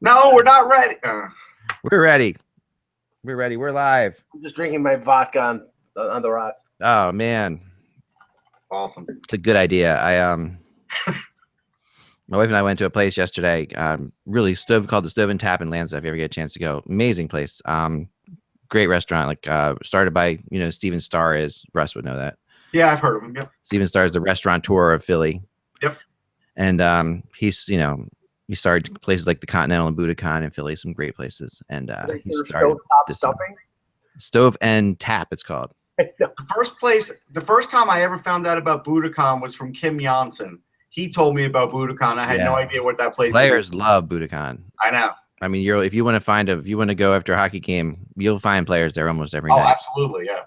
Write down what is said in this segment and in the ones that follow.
No, we're not ready. We're ready. We're ready. We're live. I'm just drinking my vodka on the rock. Oh man, Awesome. it's a good idea. My wife and I went to a place yesterday. Really called the Stove and Tap in Lansdowne. If you ever get a chance to go, amazing place. Great restaurant. Like started by Steven Starr is. Russ would know that. Yeah, I've heard of him. Yep. Steven Starr is the restaurateur of Philly. Yep. And he's he started places like the Continental and Budokan in Philly, some great places. And he started stuffing. Stove and Tap, it's called. The first time I ever found out about Budokan was from Kim Janssen. He told me about Budokan. I had no idea what that place Players is. love Budokan. I know. I mean, if you want to go after a hockey game, you'll find players there almost every night. Oh, absolutely, yeah.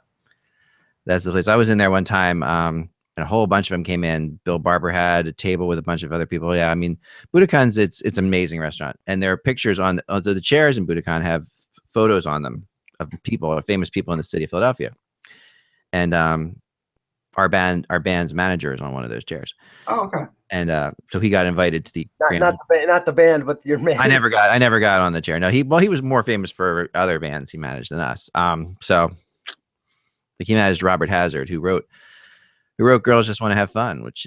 That's the place. I was in there one time, and a whole bunch of them came in. Bill Barber had a table with a bunch of other people. Yeah, I mean, Budokan's it's an amazing restaurant, and there are pictures on the chairs in Budokan have photos on them of people, famous people in the city of Philadelphia, and our band's manager is on one of those chairs. Oh, okay. And so he got invited to the not the band, but your man. I never got on the chair. No, he was more famous for other bands he managed than us. So like he managed Robert Hazard, who wrote Girls Just Want to Have Fun, which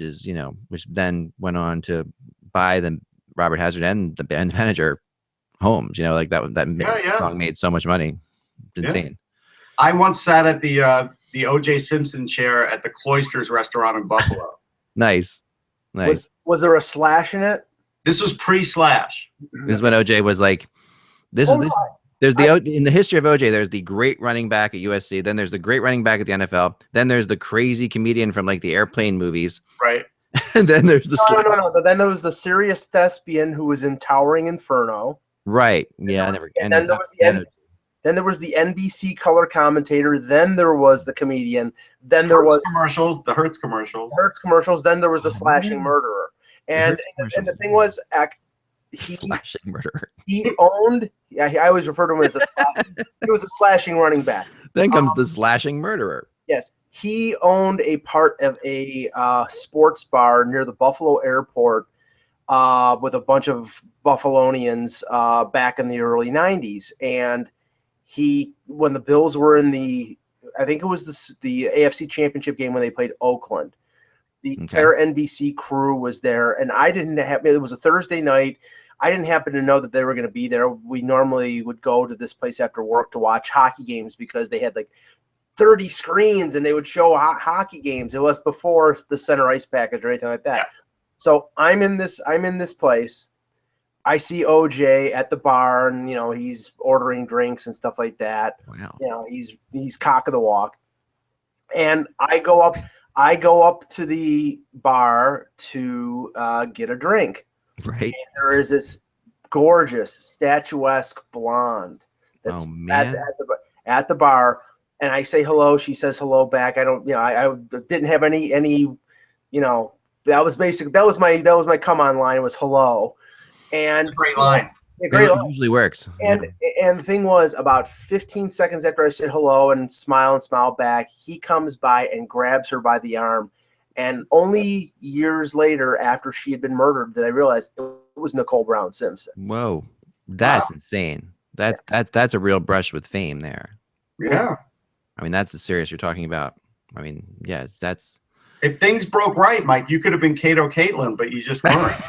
then went on to buy the Robert Hazard and the band manager homes. Like that song made so much money. It's insane. I once sat at the O.J. Simpson chair at the Cloisters restaurant in Buffalo. Nice. Was there a slash in it? This was pre-slash. This is when OJ was like, there's in the history of OJ, there's the great running back at USC, then there's the great running back at the NFL, then there's the crazy comedian from like the airplane movies. Right. And then there's the no. Then there was the serious thespian who was in Towering Inferno. Right. Yeah. Then there was the NBC color commentator. Then there was the comedian. Then there was commercials, the Hertz commercials. Then there was the slashing murderer. And the thing was, slashing murderer. He owned. Yeah, I always refer to him as he was a slashing running back. Then comes the slashing murderer. Yes, he owned a part of a sports bar near the Buffalo airport with a bunch of Buffalonians back in the early '90s, and when the Bills were in I think it was the AFC Championship game when they played Oakland, the entire NBC crew was there, and it was a Thursday night. I didn't happen to know that they were going to be there. We normally would go to this place after work to watch hockey games because they had like 30 screens and they would show hockey games. It was before the center ice package or anything like that. Yeah. So I'm in this place. I see OJ at the bar, and he's ordering drinks and stuff like that. Wow. He's cock of the walk, and I go up to the bar to get a drink. Right. And there is this gorgeous, statuesque blonde that's at the bar, and I say hello. She says hello back. I don't, I didn't have any, that was my come on line was hello. And great line. Great line. It usually works. And the thing was, about 15 seconds after I said hello and smile back, he comes by and grabs her by the arm. And only years later, after she had been murdered, that I realized it was Nicole Brown Simpson. Whoa, that's insane. That's a real brush with fame there. Yeah. I mean, that's the serious you're talking about. I mean, yeah, that's. If things broke right, Mike, you could have been Kato Caitlin, but you just weren't.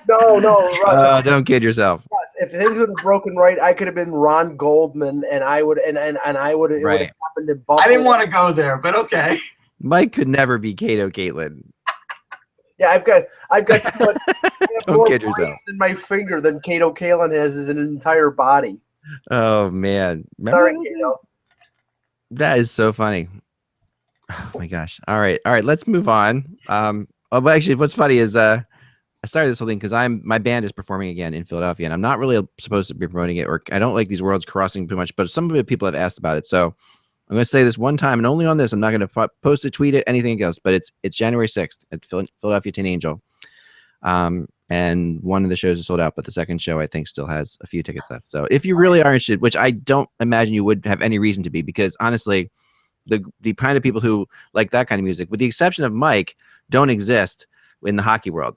No, Russ, don't kid yourself. Russ, if things would have broken right, I could have been Ron Goldman, and I would, and I would have. Right. Happened in Buffalo. I didn't want to go there, but okay. Mike could never be Kato Caitlin. Yeah, I've got Don't kid yourself. In my finger than Kato Caitlin has as an entire body. Oh man, sorry, Kato. That is so funny. Oh my gosh. All right. Let's move on. But actually, what's funny is I started this whole thing because my band is performing again in Philadelphia, and I'm not really supposed to be promoting it, or I don't like these worlds crossing too much. But some of the people have asked about it, so I'm going to say this one time and only on this. I'm not going to post it, tweet it, anything else. But it's January 6th at Philadelphia Teen Angel, and one of the shows is sold out, but the second show I think still has a few tickets left. So if you really are interested, which I don't imagine you would have any reason to be, because honestly, the kind of people who like that kind of music, with the exception of Mike, don't exist in the hockey world.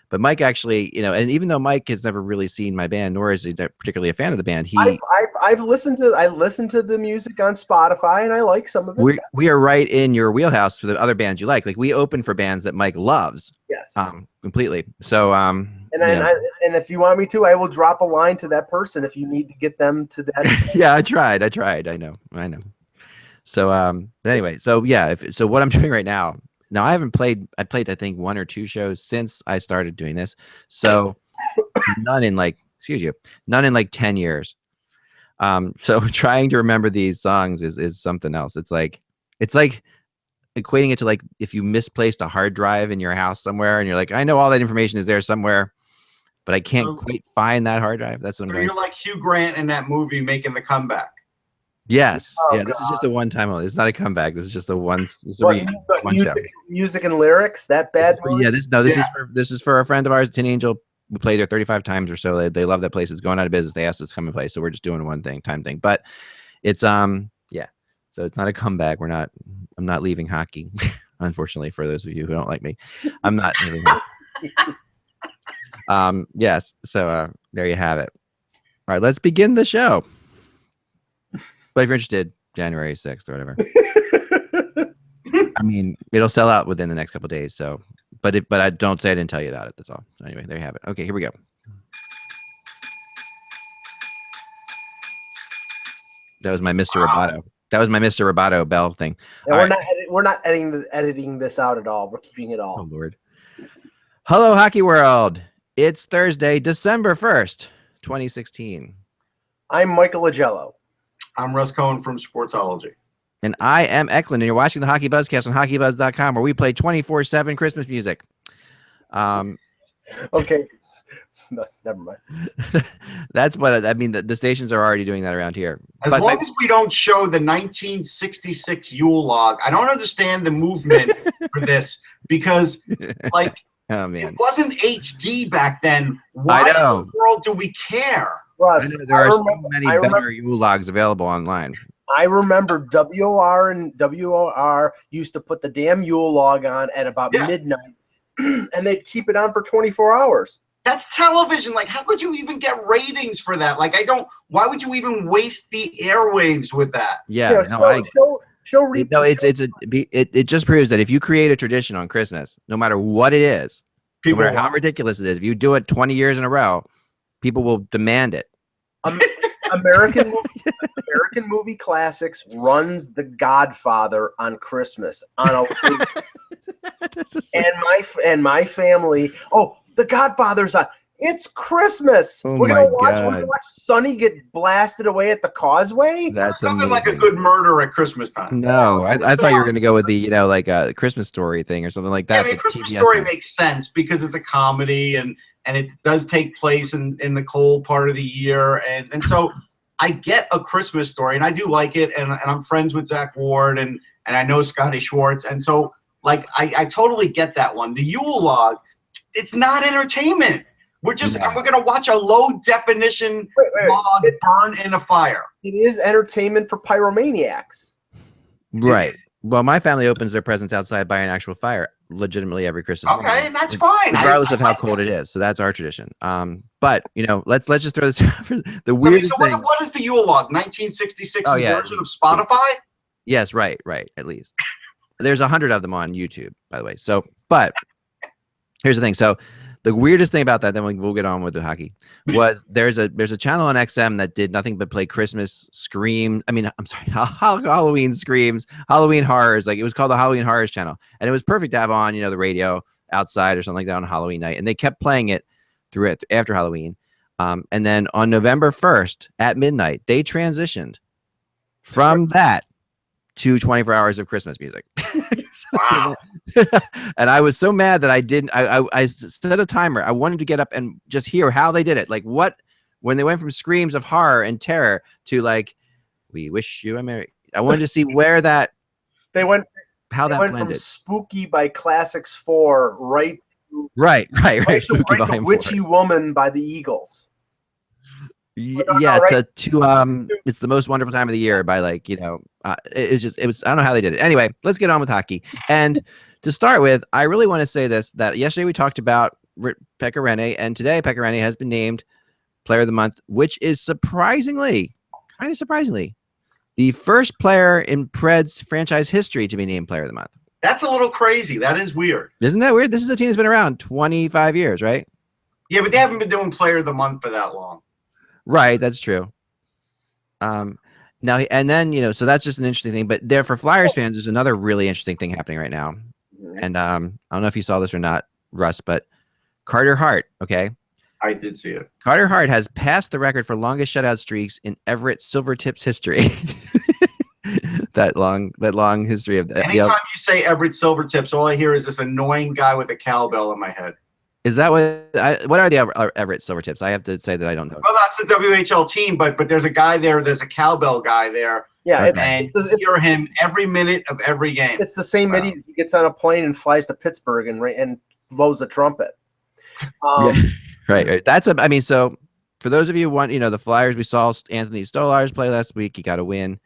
But Mike actually, and even though Mike has never really seen my band, nor is he particularly a fan of the band, I've listened to the music on Spotify, and I like some of it. We are right in your wheelhouse for the other bands you like. Like we open for bands that Mike loves. Yes. Completely. So and if you want me to, I will drop a line to that person if you need to get them to that. Yeah, I tried. I know. So anyway, so yeah, so what I'm doing right now. Now I played I think 1 or 2 shows since I started doing this. So none in like 10 years. So trying to remember these songs is something else. It's like equating it to like if you misplaced a hard drive in your house somewhere and you're like, I know all that information is there somewhere, but I can't quite find that hard drive. That's what I'm going. You're like Hugh Grant in that movie making the comeback. Yes. Oh, yeah, this is just a one-time only. It's not a comeback. This is just a one music and lyrics, that bad movie? Yeah, this is for a friend of ours, Tin Angel. We played there 35 times or so. They love that place. It's going out of business. They asked us to come and play. So we're just doing a one-time thing. But it's yeah. So it's not a comeback. I'm not leaving hockey. Unfortunately, for those of you who don't like me. I'm not leaving hockey. Yes. So there you have it. All right, let's begin the show. But if you're interested, January 6th or whatever. I mean, it'll sell out within the next couple of days. So, but I don't say I didn't tell you about it. That's all. So anyway, there you have it. Okay, here we go. That was my Mr. Roboto. That was my Mr. Roboto bell thing. And we're not editing this out at all. We're keeping it all. Oh Lord. Hello, Hockey World. It's Thursday, December 1st, 2016. I'm Michael Agello. I'm Russ Cohen from Sportsology. And I am Eklund, and you're watching the Hockey BuzzCast on HockeyBuzz.com, where we play 24/7 Christmas music. Okay. No, never mind. That's what I mean. The stations are already doing that around here. As long as we don't show the 1966 Yule log, I don't understand the movement for this because, like, oh, man. It wasn't HD back then. Why in the world do we care? Russ, there are so many better Yule logs available online. I remember WOR used to put the damn Yule log on at about midnight, and they'd keep it on for 24 hours. That's television. Like, how could you even get ratings for that? Like, why would you even waste the airwaves with that? Yeah, it just proves that if you create a tradition on Christmas, no matter what it is, no matter how ridiculous it is, if you do it 20 years in a row, people will demand it. American movie classics runs The Godfather on Christmas on a and my family. Oh, The Godfather's on. It's Christmas. Oh, we're gonna watch Sonny get blasted away at the Causeway. That's something like A Good Murder at Christmas time. No, I thought you were gonna go with the like a Christmas Story thing or something like that. Yeah, I mean, Christmas Story makes sense because it's a comedy and it does take place in the cold part of the year, and so I get A Christmas Story, and I do like it, and I'm friends with Zach Ward, and I know Scotty Schwartz, and so like I totally get that one. The Yule log, it's not entertainment. We're gonna watch a low definition log burn in a fire. It is entertainment for pyromaniacs. Right. Well, my family opens their presents outside by an actual fire legitimately every Christmas morning. Okay, and that's fine. Regardless of how cold it is. So that's our tradition. But let's just throw this out for the weirdest thing. What is the Yule log? 1966 version of Spotify? Yes, right, at least. There's 100 of them on YouTube, by the way. So, but here's the thing. So the weirdest thing about that, then we'll get on with the hockey, was there's a channel on XM that did nothing but play Christmas Halloween screams, Halloween horrors. Like, it was called the Halloween Horrors channel. And it was perfect to have on, the radio outside or something like that on Halloween night. And they kept playing it through after Halloween. And then on November 1st at midnight, they transitioned from that to 24 hours of Christmas music. Wow. And I was so mad that I set a timer. I wanted to get up and just hear how they did it. Like, when they went from screams of horror and terror to like, we wish you a merry. I wanted to see where that went blended. From Spooky by Classics 4 right to Witchy Woman by the Eagles. Yeah, it's the most wonderful time of the year by like, it was I don't know how they did it. Anyway, let's get on with hockey. And to start with, I really want to say that yesterday we talked about Pekka Rinne, and today Pekka Rinne has been named Player of the Month, which is kind of surprisingly, the first player in Preds franchise history to be named Player of the Month. That's a little crazy. That is weird. Isn't that weird? This is a team that's been around 25 years, right? Yeah, but they haven't been doing Player of the Month for that long. Right, that's true. Now and then, so that's just an interesting thing. But there for Flyers fans, there's another really interesting thing happening right now. And I don't know if you saw this or not, Russ, but Carter Hart, okay? I did see it. Carter Hart has passed the record for longest shutout streaks in Everett Silvertips history. that long history of that. Anytime you say Everett Silvertips, all I hear is this annoying guy with a cowbell in my head. Is that what are the Everett Silvertips? I have to say that I don't know. Well, that's the WHL team, but there's a guy there. There's a cowbell guy there. Yeah, and you hear him every minute of every game. It's the same idiot who gets on a plane and flies to Pittsburgh and blows the trumpet. Right. So for those of you who want, the Flyers, we saw Anthony Stolarz play last week. He got a win.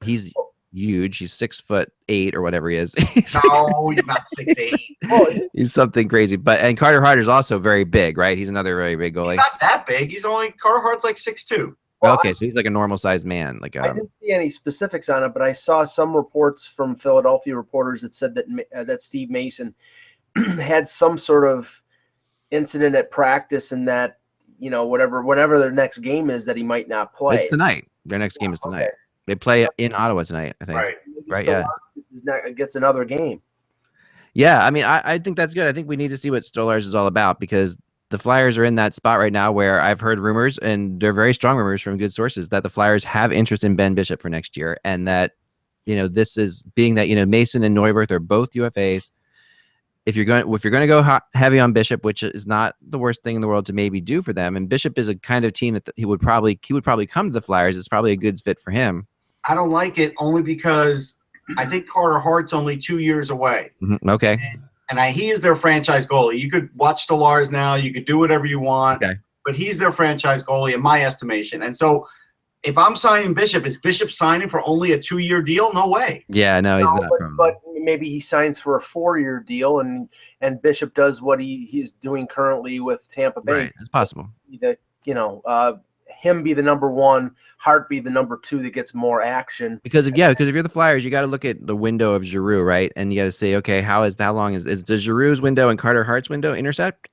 He's huge. He's 6'8" or whatever he is. No, he's not 6'8". He's something crazy. And Carter Hart is also very big, right? He's another very big goalie. He's not that big. Carter Hart's like 6'2". Well, okay, so he's like a normal sized man. I didn't see any specifics on it, but I saw some reports from Philadelphia reporters that said that Steve Mason had some sort of incident at practice, and that whatever their next game is, that he might not play. It's tonight. Their next game is tonight. Okay. They play in Ottawa tonight, I think. Right. Yeah. Gets another game. Yeah, I think that's good. I think we need to see what Stolarz is all about, because the Flyers are in that spot right now where I've heard rumors, and they're very strong rumors from good sources, that the Flyers have interest in Ben Bishop for next year, and that this is being that Mason and Neuwirth are both UFAs. If you're going to go heavy on Bishop, which is not the worst thing in the world to maybe do for them, and Bishop is a kind of team that he would probably come to the Flyers. It's probably a good fit for him. I don't like it only because I think Carter Hart's only 2 years away. Mm-hmm. Okay. And he is their franchise goalie. You could watch Stolarz now. You could do whatever you want. Okay. But he's their franchise goalie in my estimation. And so if I'm signing Bishop, is Bishop signing for only a 2-year deal? No way. Yeah, no, he's not. But maybe he signs for a 4-year deal, and Bishop does what he's doing currently with Tampa Bay. Right, it's possible. Him be the number one, Hart be the number 2 that gets more action. Because if you're the Flyers, you got to look at the window of Giroux, right? And you got to say, okay, how long is does Giroux's window and Carter Hart's window intersect?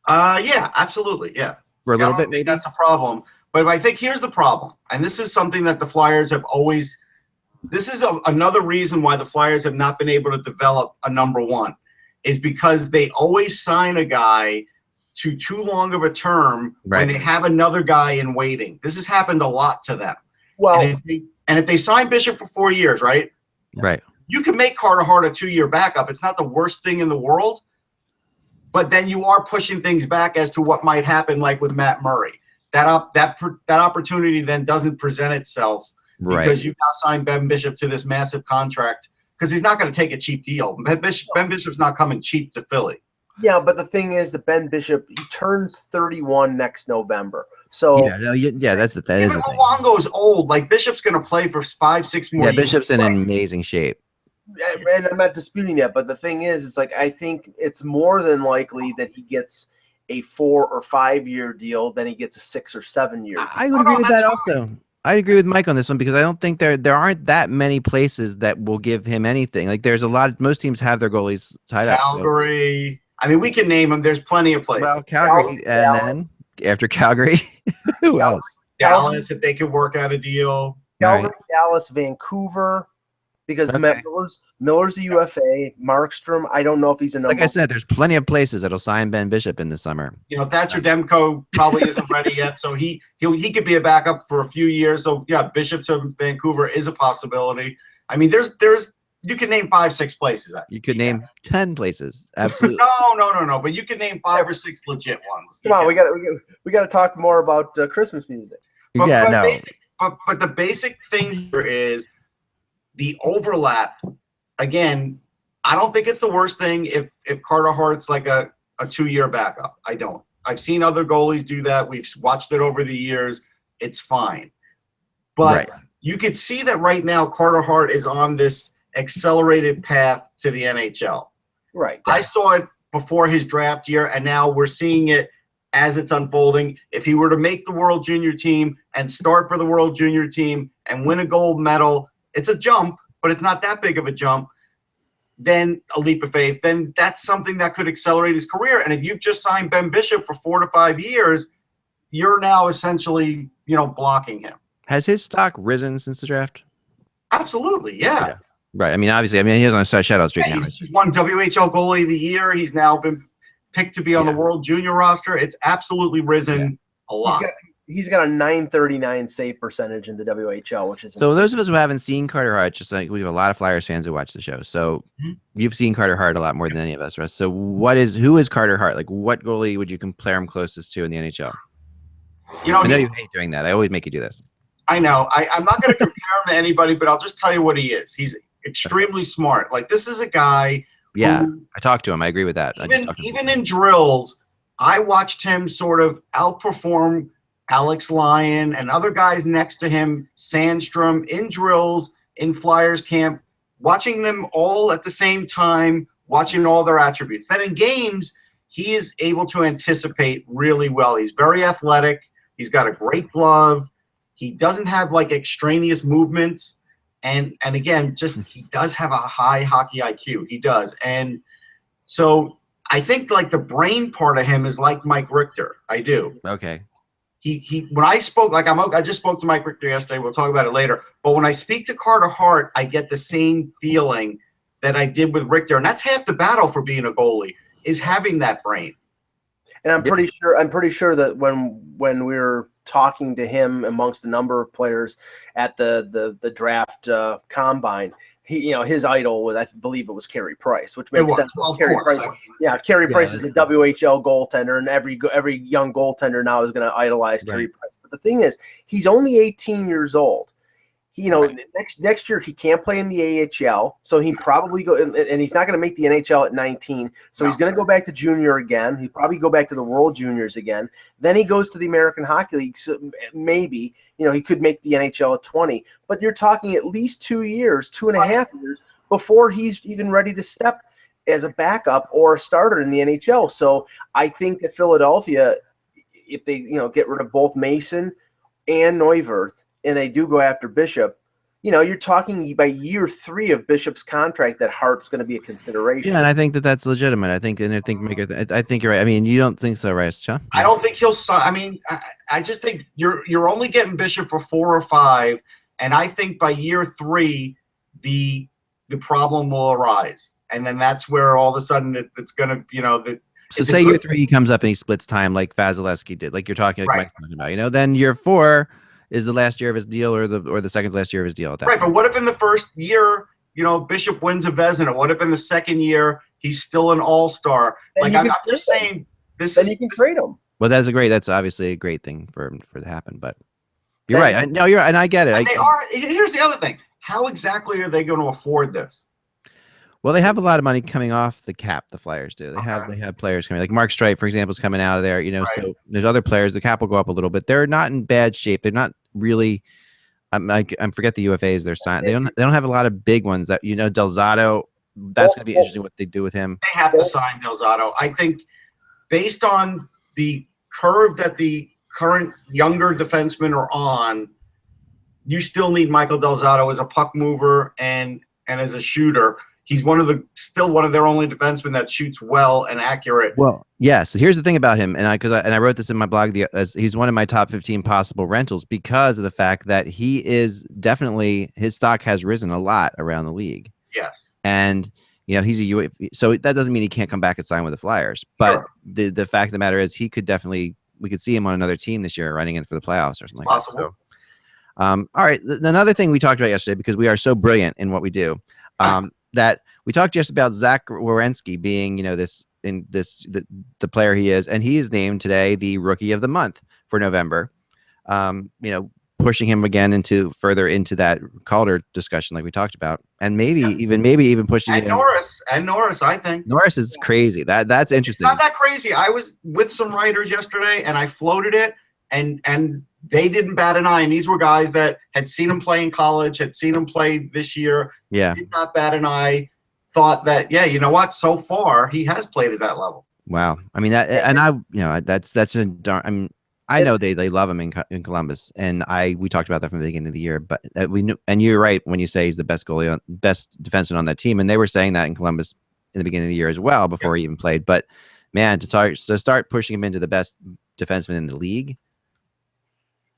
Yeah, absolutely, yeah. For a little bit, maybe that's a problem. But I think here's the problem, and this is something that the Flyers have always. This is another reason why the Flyers have not been able to develop a number one, is because they always sign a guy to too long of a term when they have another guy in waiting. This has happened a lot to them. Well, and if they sign Bishop for 4 years, right? You can make Carter Hart a 2-year backup. It's not the worst thing in the world, but then you are pushing things back as to what might happen, like with Matt Murray. That opportunity then doesn't present itself because you've now signed Ben Bishop to this massive contract, because he's not going to take a cheap deal. Ben Bishop's not coming cheap to Philly. Yeah, but the thing is that Ben Bishop, he turns 31 next November. So that's the thing. Even Luongo's old. Like, Bishop's going to play for 5-6 more years. Yeah, Bishop's in amazing shape. And I'm not disputing that, but the thing is, it's like, I think it's more than likely that he gets a 4 or 5 year deal than he gets a 6 or 7 year. I would agree with that also. I agree with Mike on this one, because I don't think there aren't that many places that will give him anything. Like, there's most teams have their goalies tied up. Calgary. I mean, we can name them. There's plenty of places. Well, Calgary, and then after Calgary, who else? Dallas, if they could work out a deal. Calgary, Dallas, Vancouver, because Miller's a UFA. Markstrom, I don't know if he's a number. Like I said, there's plenty of places that'll sign Ben Bishop in the summer. Thatcher Demko probably isn't ready yet, so he could be a backup for a few years. So yeah, Bishop to Vancouver is a possibility. I mean, there's you can name 5-6 places. You could name 10 places. Absolutely. No. But you can name 5 or 6 legit ones. Come on, we got to talk more about Christmas music. But the basic thing here is the overlap. Again, I don't think it's the worst thing if Carter Hart's like a 2-year backup. I don't. I've seen other goalies do that. We've watched it over the years. It's fine. But you could see that right now Carter Hart is on this accelerated path to the NHL. Right. I saw it before his draft year, and now we're seeing it as it's unfolding. If he were to make the World Junior team and start for the World Junior team and win a gold medal, it's a jump, but it's not that big of a jump, then a leap of faith, then that's something that could accelerate his career. And if you've just signed Ben Bishop for 4 to 5 years, you're now essentially, blocking him. Has his stock risen since the draft? Absolutely, yeah. Right. I mean, obviously, he's on a shutout streak now. He's won WHL Goalie of the Year. He's now been picked to be on the World Junior roster. It's absolutely risen a lot. He's got a .939 save percentage in the WHL, which is so. Those of us who haven't seen Carter Hart, just like we have a lot of Flyers fans who watch the show. So you've seen Carter Hart a lot more than any of us, Russ. So who is Carter Hart? Like, what goalie would you compare him closest to in the NHL? I know you hate doing that. I always make you do this. I know. I'm not going to compare him to anybody, but I'll just tell you what he is. He's extremely smart. Like, this is a guy. Yeah, I talked to him. I agree with that. Even in drills, I watched him sort of outperform Alex Lyon and other guys next to him, Sandstrom, in drills, in Flyers camp, watching them all at the same time, watching all their attributes. Then in games, he is able to anticipate really well. He's very athletic. He's got a great glove. He doesn't have like extraneous movements. And again, just he does have a high hockey IQ. He does. And so I think like the brain part of him is like Mike Richter. I do. Okay. He when I spoke, I just spoke to Mike Richter yesterday. We'll talk about it later. But when I speak to Carter Hart, I get the same feeling that I did with Richter. And that's half the battle for being a goalie, is having that brain. And I'm pretty sure that when we were talking to him amongst a number of players at the draft combine, his idol was, I believe it was Carey Price, which makes sense. Well, Carey Price, Carey Price is a WHL goaltender, and every young goaltender now is going to idolize Carey Price. But the thing is, he's only 18 years old. Next year he can't play in the AHL, so he probably and he's not going to make the NHL at 19. So he's going to go back to junior again. He'll probably go back to the World Juniors again. Then he goes to the American Hockey League. So maybe he could make the NHL at 20. But you're talking at least 2 years, 2.5 years before he's even ready to step as a backup or a starter in the NHL. So I think that Philadelphia, if they get rid of both Mason and Neuwirth, and they do go after Bishop, you're talking by year 3 of Bishop's contract that Hart's going to be a consideration. Yeah, and I think that's legitimate. I think you're right. I mean, you don't think so, right, Chuck? I don't think he'll sign. I mean, I just think you're only getting Bishop for 4 or 5, and I think by year 3, the problem will arise, and then that's where all of a sudden it's going to, So say year 3 he comes up and he splits time like Vasilevsky did, like you're talking, like Mike's talking about. Then year 4 is the last year of his deal or the second last year of his deal at that point. But what if in the first year, Bishop wins a Vezina? What if in the second year he's still an all-star? Like, I'm just saying this. Then you can trade him. Well, that's obviously a great thing for to happen, but you're right. You're right, and I get it. They are. Here's the other thing. How exactly are they going to afford this? Well, they have a lot of money coming off the cap. The Flyers do. They have players coming, like Mark Streit, for example, is coming out of there. So there's other players. The cap will go up a little bit. They're not in bad shape. They're not really. I forget the UFAs they're signed. They don't have a lot of big ones. That Del Zotto. That's going to be interesting what they do with him. They have to sign Del Zotto. I think based on the curve that the current younger defensemen are on, you still need Michael Del Zotto as a puck mover and as a shooter. He's still one of their only defensemen that shoots well and accurate. Well, yes. Here's the thing about him, and I wrote this in my blog. He's one of my top 15 possible rentals because of the fact that he is definitely his stock has risen a lot around the league. Yes, and he's a UFA, so that doesn't mean he can't come back and sign with the Flyers. But the fact of the matter is, we could see him on another team this year, running in for the playoffs or something like that. So, all right. Another thing we talked about yesterday, because we are so brilliant in what we do. That we talked just about Zach Werenski being, the player he is, and he is named today the Rookie of the Month for November. Pushing him again further into that Calder discussion like we talked about, and maybe even pushing Norris, I think Norris is crazy. That's interesting. It's not that crazy. I was with some writers yesterday, and I floated it, and they didn't bat an eye. And these were guys that had seen him play in college, had seen him play this year. Yeah. Did not bat an eye. thought that, yeah, you know what? So far, he has played at that level. Wow. I mean that, and I, that's a darn. I mean, I know they love him in Columbus, and we talked about that from the beginning of the year. But we knew, and you're right when you say he's the best goalie, best defenseman on that team, and they were saying that in Columbus in the beginning of the year as well before he even played. But man, to start pushing him into the best defenseman in the league.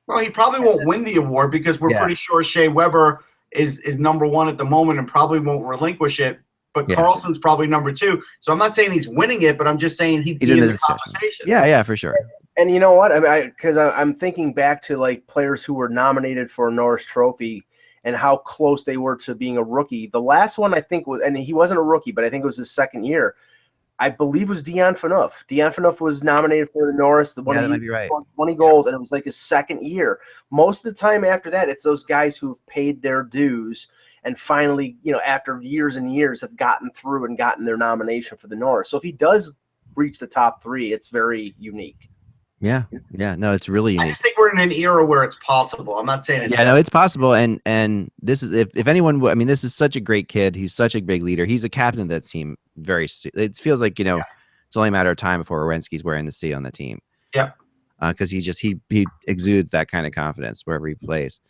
Well, he probably won't win the award because we're pretty sure Shea Weber is number one at the moment and probably won't relinquish it. But Carlson's probably number two. So I'm not saying he's winning it, but I'm just saying he'd be in the conversation. Yeah, for sure. And you know what? I mean, because I'm thinking back to like players who were nominated for a Norris Trophy and how close they were to being a rookie. The last one I think was, and he wasn't a rookie, but I think it was his second year. I believe was Dion Phaneuf. Dion Phaneuf was nominated for the Norris. That might be right. 20 goals, and it was like his second year. Most of the time after that, it's those guys who've paid their dues and finally, after years and years, have gotten through and gotten their nomination for the Norris. So if he does reach the top three, it's very unique. Yeah. No, it's really unique. I just think we're in an era where it's possible. I'm not saying it's it's possible. And this is if anyone. I mean, this is such a great kid. He's such a big leader. He's a captain of that team. It feels like it's only a matter of time before Werenski's wearing the C on the team. Yep. Because he exudes that kind of confidence wherever he plays.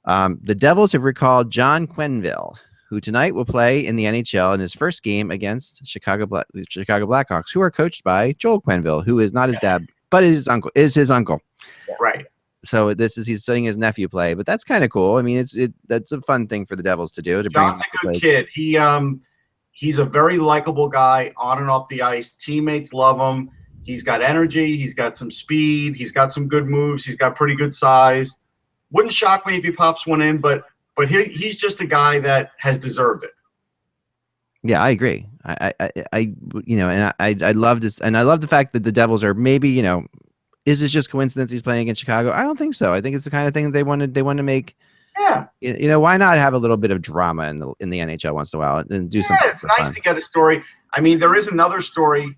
The Devils have recalled John Quenneville, who tonight will play in the NHL in his first game against the Chicago Blackhawks, who are coached by Joel Quenneville, who is not his dad, but is his uncle. Right. So he's seeing his nephew play, but that's kind of cool. I mean, that's a fun thing for the Devils to do. John's a good kid. He's a very likable guy on and off the ice. Teammates love him. He's got energy. He's got some speed. He's got some good moves. He's got pretty good size. Wouldn't shock me if he pops one in, but he's just a guy that has deserved it. Yeah, I agree. I love this, and I love the fact that the Devils are maybe, is it just coincidence he's playing against Chicago? I don't think so. I think it's the kind of thing that they want to make. Yeah. Why not have a little bit of drama in the NHL once in a while and do something? Yeah, it's nice to get a story. I mean, there is another story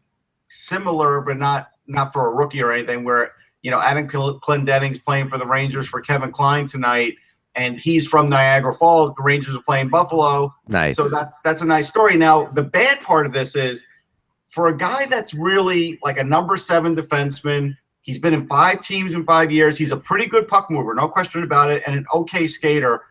similar, but not for a rookie or anything, where Adam Clendening's playing for the Rangers for Kevin Klein tonight, and he's from Niagara Falls. The Rangers are playing Buffalo. Nice. So that's a nice story. Now, the bad part of this is for a guy that's really like a number 7 defenseman. He's been in 5 teams in 5 years. He's a pretty good puck mover, no question about it, and an okay skater.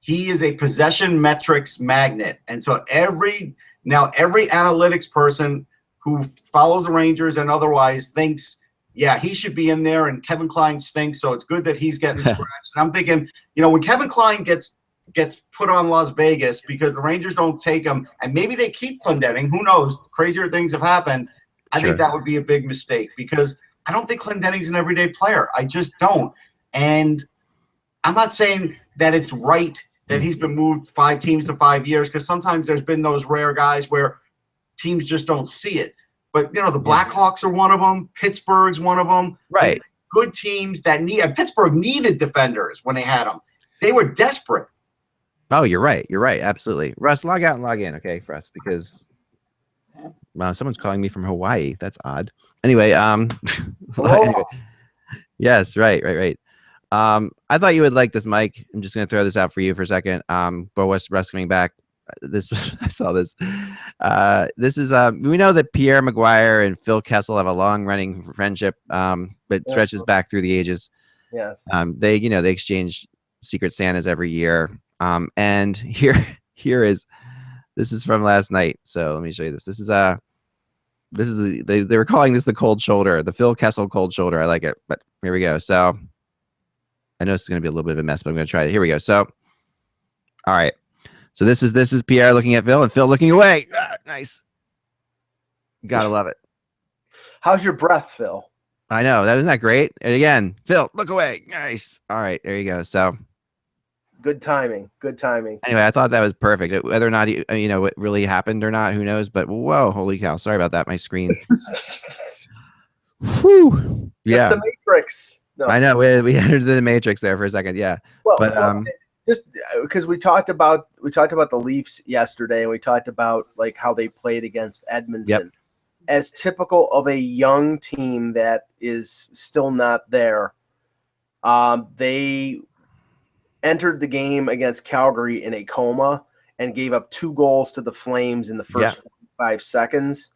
He is a possession metrics magnet. And so every analytics person who follows the Rangers and otherwise thinks, yeah, he should be in there, and Kevin Klein stinks, so it's good that he's getting scratched. And I'm thinking, when Kevin Klein gets put on Las Vegas because the Rangers don't take him, and maybe they keep Clendening, who knows, crazier things have happened. I think that would be a big mistake because I don't think Clendening's an everyday player. I just don't. And I'm not saying that it's right that he's been moved 5 teams to 5 years, because sometimes there's been those rare guys where teams just don't see it. But, the Blackhawks are one of them. Pittsburgh's one of them. Right. Good teams that Pittsburgh needed defenders when they had them. They were desperate. Oh, you're right. You're right. Absolutely. Russ, log out and log in, okay, for us, because someone's calling me from Hawaii. That's odd. Anyway, anyway. Yes, right. I thought you would like this, Mike. I'm just going to throw this out for you for a second. But what's Russ coming back? I saw this. This is we know that Pierre Maguire and Phil Kessel have a long running friendship that stretches back through the ages. Yes. They exchange Secret Santas every year. And this is from last night. So let me show you this. They were calling this the cold shoulder, the Phil Kessel cold shoulder. I like it, but here we go. So I know it's going to be a little bit of a mess, but I'm going to try it. Here we go. So, all right. So this is Pierre looking at Phil and Phil looking away. Nice. Gotta love it. How's your breath, Phil? I know. Wasn't that great? And again, Phil, look away. Nice. All right. There you go. So good timing. Anyway, I thought that was perfect. Whether or not, it really happened or not, who knows? But whoa, holy cow. Sorry about that. My screen. Whew. Yeah. It's the Matrix. No. I know. We entered the Matrix there for a second. Yeah. Well, just because we talked about the Leafs yesterday, and we talked about like how they played against Edmonton. Yep. As typical of a young team that is still not there, they entered the game against Calgary in a coma, and gave up 2 goals to the Flames in the first 45 seconds.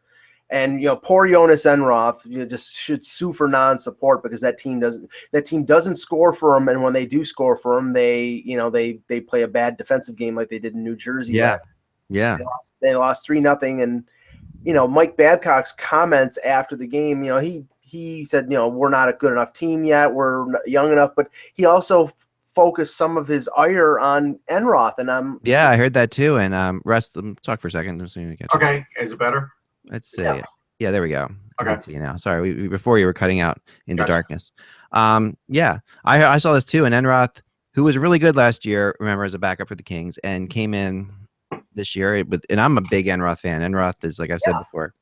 And poor Jonas Enroth, just should sue for non-support because that team doesn't score for him, and when they do score for him, they play a bad defensive game like they did in New Jersey. Yeah. They lost 3-0, and Mike Babcock's comments after the game, he said, we're not a good enough team yet, we're not young enough, but he also focused some of his ire on Enroth, and I heard that too. And Russ, talk for a second. Okay, is it better? Let's say yeah, there we go. Okay. Let's see now. Sorry, before you were cutting out into darkness. I saw this too. And Enroth, who was really good last year, remember, as a backup for the Kings, and came in this year and I'm a big Enroth fan. Enroth is, like I've said before,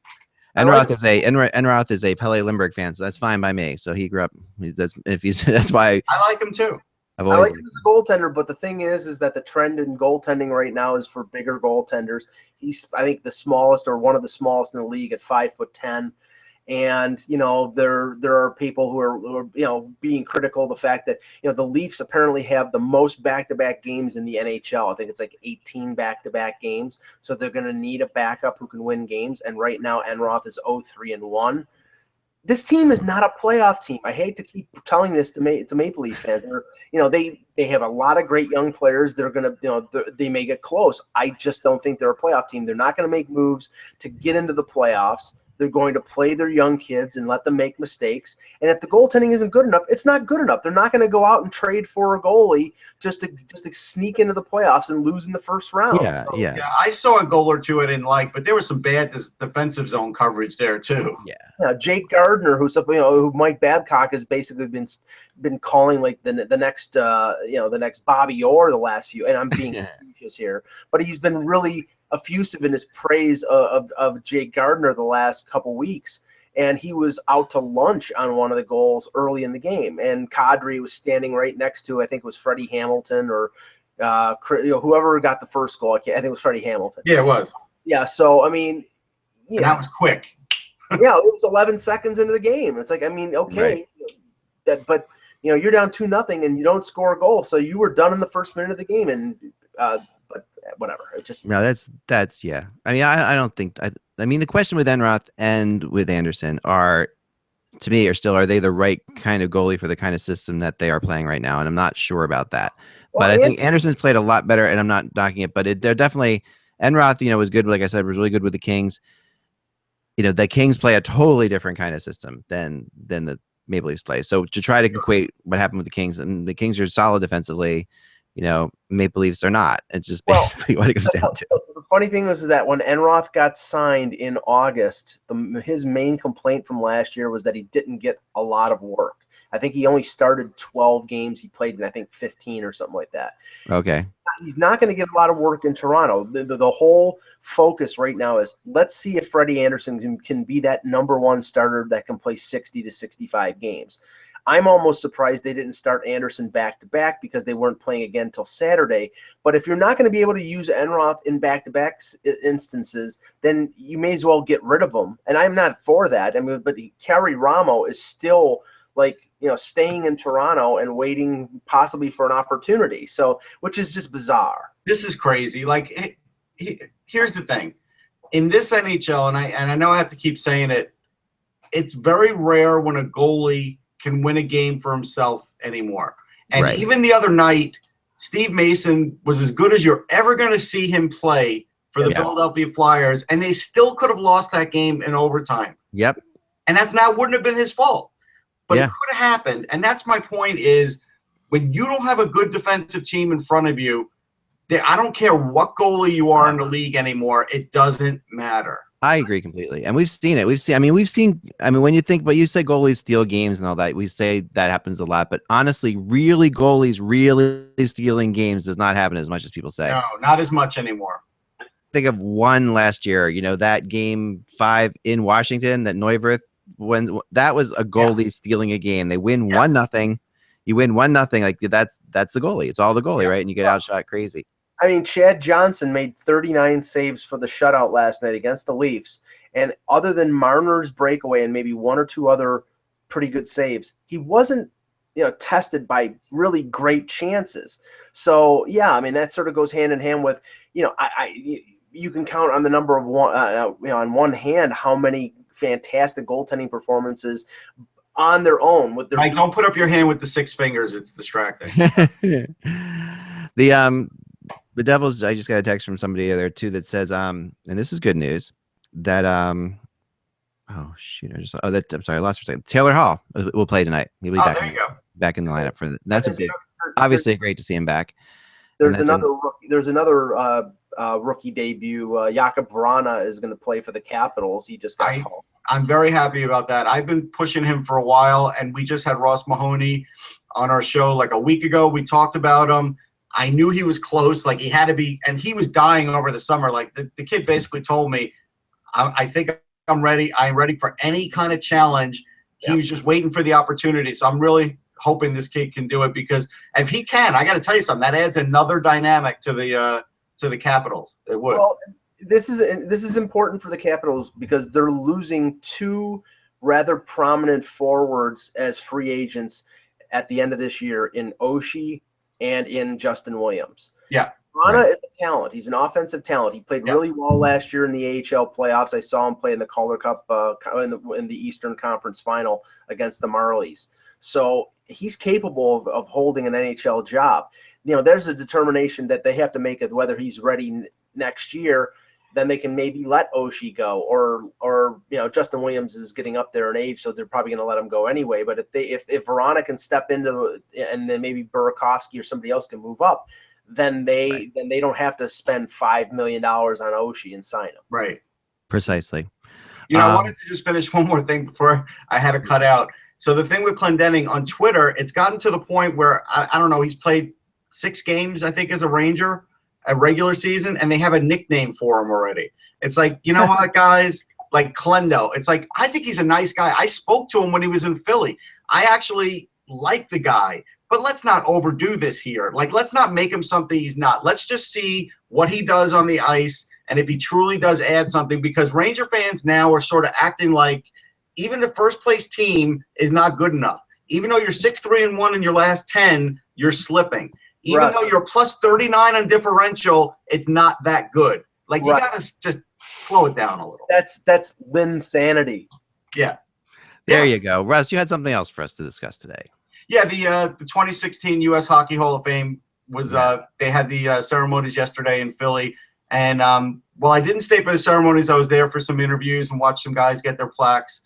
Enroth is a Pele Lindbergh fan, so that's fine by me. So he grew up. That's why I like him too. I like him as a goaltender, but the thing is that the trend in goaltending right now is for bigger goaltenders. He's, I think, the smallest or one of the smallest in the league at 5'10", and there are people who are being critical of the fact that the Leafs apparently have the most back-to-back games in the NHL. I think it's like 18 back-to-back games, so they're going to need a backup who can win games. And right now, Enroth is 0-3-1. This team is not a playoff team. I hate to keep telling this to Maple Leaf fans. They have a lot of great young players. They're going to, they may get close. I just don't think they're a playoff team. They're not going to make moves to get into the playoffs. They're going to play their young kids and let them make mistakes. And if the goaltending isn't good enough, it's not good enough. They're not going to go out and trade for a goalie just to sneak into the playoffs and lose in the first round. Yeah. I saw a goal or two I didn't like, but there was some bad defensive zone coverage there too. Jake Gardner, who Mike Babcock has basically been calling like the next the next Bobby Orr the last few, and I'm being facetious here, but he's been really effusive in his praise of Jake Gardner the last couple weeks, and he was out to lunch on one of the goals early in the game, and Kadri was standing right next to, I think it was Freddie Hamilton or whoever got the first goal. I think it was Freddie Hamilton. Yeah, it was. Yeah, so I mean, and that was quick. It was 11 seconds into the game. It's like, I mean, okay, right. But you're down 2-0 and you don't score a goal, so you were done in the first minute of the game, and but whatever. It just that's yeah. I mean, I don't think. I mean, the question with Enroth and with Anderson are they the right kind of goalie for the kind of system that they are playing right now? And I'm not sure about that. Well, but I think Anderson's played a lot better, and I'm not knocking it. But they're definitely Enroth. Was good. Like I said, was really good with the Kings. The Kings play a totally different kind of system than the Maple Leafs play. So to try to equate what happened with the Kings, and the Kings are solid defensively. Maple Leafs are not. It's just basically what it comes down to. The funny thing was that when Enroth got signed in August, his main complaint from last year was that he didn't get a lot of work. I think he only started 12 games. He played in, I think, 15 or something like that. Okay. He's not going to get a lot of work in Toronto. The whole focus right now is let's see if Freddie Anderson can be that number one starter that can play 60 to 65 games. I'm almost surprised they didn't start Anderson back-to-back because they weren't playing again until Saturday. But if you're not going to be able to use Enroth in back-to-back instances, then you may as well get rid of him. And I'm not for that. I mean, but Carrie Ramo is still staying in Toronto and waiting possibly for an opportunity. So, which is just bizarre. This is crazy. Like, here's the thing. In this NHL, and I know I have to keep saying it, it's very rare when a goalie can win a game for himself anymore. And even the other night, Steve Mason was as good as you're ever going to see him play for the Philadelphia Flyers, and they still could have lost that game in overtime. Yep. And wouldn't have been his fault. But it could have happened. And that's my point is when you don't have a good defensive team in front of you, I don't care what goalie you are in the league anymore. It doesn't matter. I agree completely. And we've seen it. When you think, but you say goalies steal games and all that, we say that happens a lot. But honestly, goalies really stealing games does not happen as much as people say. No, not as much anymore. Think of one last year, that game 5 in Washington that Neuwirth, when that was a goalie stealing a game. They win 1-0. You win 1-0. Like that's the goalie. It's all the goalie, right? And you get outshot crazy. I mean, Chad Johnson made 39 saves for the shutout last night against the Leafs. And other than Marner's breakaway and maybe one or two other pretty good saves, he wasn't tested by really great chances. So yeah, I mean that sort of goes hand in hand with you can count on the number of on one hand how many fantastic goaltending performances on their own with their Mike, don't put up your hand with the 6 fingers. It's distracting. The Devils, I just got a text from somebody there too that says, and this is good news, that oh shoot, I'm sorry, I lost for a second. Taylor Hall will play tonight. He'll be There you go. back in the lineup for that's a big, obviously great to see him back. There's another rookie debut. Jakub Vrana is going to play for the Capitals. He just got called. I'm very happy about that. I've been pushing him for a while, and we just had Ross Mahoney on our show like a week ago. We talked about him. I knew he was close, like he had to be, and he was dying over the summer. Like the kid basically told me, I think I'm ready. I'm ready for any kind of challenge. He was just waiting for the opportunity. So I'm really hoping this kid can do it, because if he can, I got to tell you something, that adds another dynamic to the Capitals. It would. Well, this is important for the Capitals because they're losing 2 rather prominent forwards as free agents at the end of this year in Oshie and in Justin Williams. Yeah. Vrana is a talent. He's an offensive talent. He played really well last year in the AHL playoffs. I saw him play in the Calder Cup in the Eastern Conference Final against the Marlies. So he's capable of holding an NHL job. There's a determination that they have to make of whether he's ready next year. Then they can maybe let Oshie go, or Justin Williams is getting up there in age, so they're probably going to let him go anyway. But if Vrana can step into, and then maybe Burakovsky or somebody else can move up, then they don't have to spend $5 million on Oshie and sign him. Right. Precisely. I wanted to just finish one more thing before I had to cut out. So the thing with Clendenning on Twitter, it's gotten to the point where I don't know. He's played 6 games, I think, as a Ranger. A regular season, and they have a nickname for him already. It's like, you know what, guys, like Clendo. It's like, I think he's a nice guy. I spoke to him when he was in Philly. I actually like the guy, but let's not overdo this here. Like, let's not make him something he's not. Let's just see what he does on the ice, and if he truly does add something, because Ranger fans now are sort of acting like even the first place team is not good enough. Even though you're 6-3-1 in your last 10, you're slipping. Even though you're plus 39 on differential, it's not that good. Like, you got to just slow it down a little. That's Linsanity. Yeah. There you go. Russ, you had something else for us to discuss today. Yeah, the 2016 U.S. Hockey Hall of Fame was they had the ceremonies yesterday in Philly. And, well, I didn't stay for the ceremonies. I was there for some interviews and watched some guys get their plaques.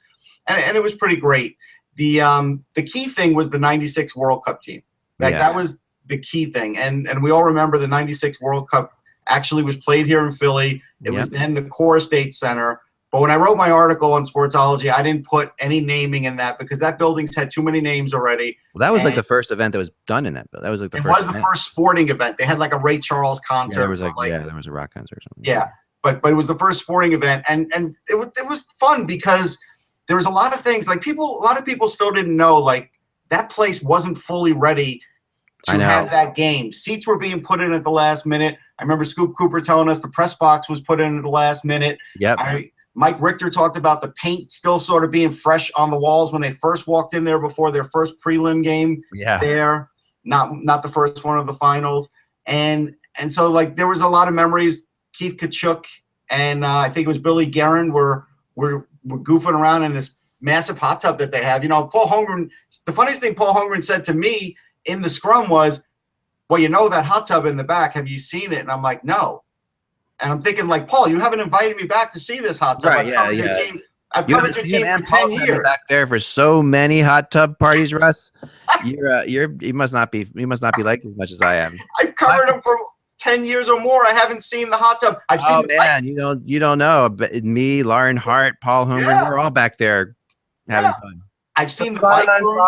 And it was pretty great. The key thing was the 96 World Cup team. That was the key thing. And we all remember the 96 World Cup actually was played here in Philly. It was then the Core Estate Center. But when I wrote my article on Sportsology, I didn't put any naming in that because that building's had too many names already. Well, that was like the first event that was done in that building. That was like the first. It was the first sporting event. They had like a Ray Charles concert. Yeah, there was a rock concert or something. Yeah, but it was the first sporting event, and it was fun because there was a lot of things like a lot of people still didn't know, like that place wasn't fully ready to have that game. Seats were being put in at the last minute. I remember Scoop Cooper telling us the press box was put in at the last minute. Yep. Mike Richter talked about the paint still sort of being fresh on the walls when they first walked in there before their first prelim game there. Not the first one of the finals. And so, like, there was a lot of memories. Keith Kachuk and I think it was Billy Guerin were goofing around in this massive hot tub that they have. You know, Paul Holmgren, the funniest thing Paul Holmgren said to me in the scrum was, well, you know that hot tub in the back. Have you seen it? And I'm like, no. And I'm thinking, like, Paul, you haven't invited me back to see this hot tub. Right, I've covered your team for 10 years. Back there for so many hot tub parties, Russ. You must not be liked as much as I am. I've covered them for 10 years or more. I haven't seen the hot tub. I've seen you don't know. But me, Lauren Hart, Paul Holmgren, we're all back there having fun. I've seen the bike room.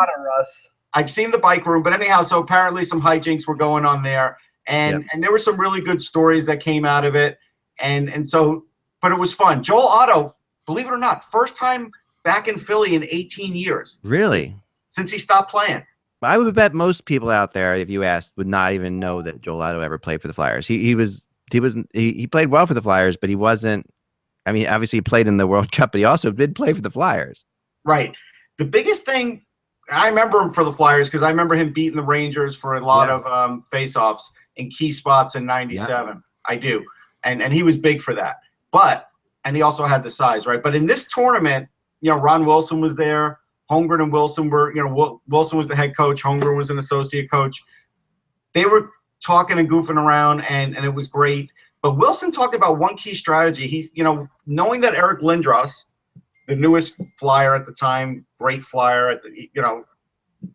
I've seen the bike room, but anyhow, so apparently some hijinks were going on there, and there were some really good stories that came out of it, and so, but it was fun. Joel Otto, believe it or not, first time back in Philly in 18 years. Really? Since he stopped playing. I would bet most people out there, if you asked, would not even know that Joel Otto ever played for the Flyers. He played well for the Flyers, but he wasn't. I mean, obviously he played in the World Cup, but he also did play for the Flyers. Right. The biggest thing I remember him for the Flyers because I remember him beating the Rangers for a lot of face-offs in key spots in '97. Yeah. I do, and he was big for that. And he also had the size, right? But in this tournament, Ron Wilson was there. Holmgren and Wilson were, Wilson was the head coach. Holmgren was an associate coach. They were talking and goofing around, and it was great. But Wilson talked about one key strategy. He, knowing that Eric Lindros, the newest Flyer at the time, great Flyer at the,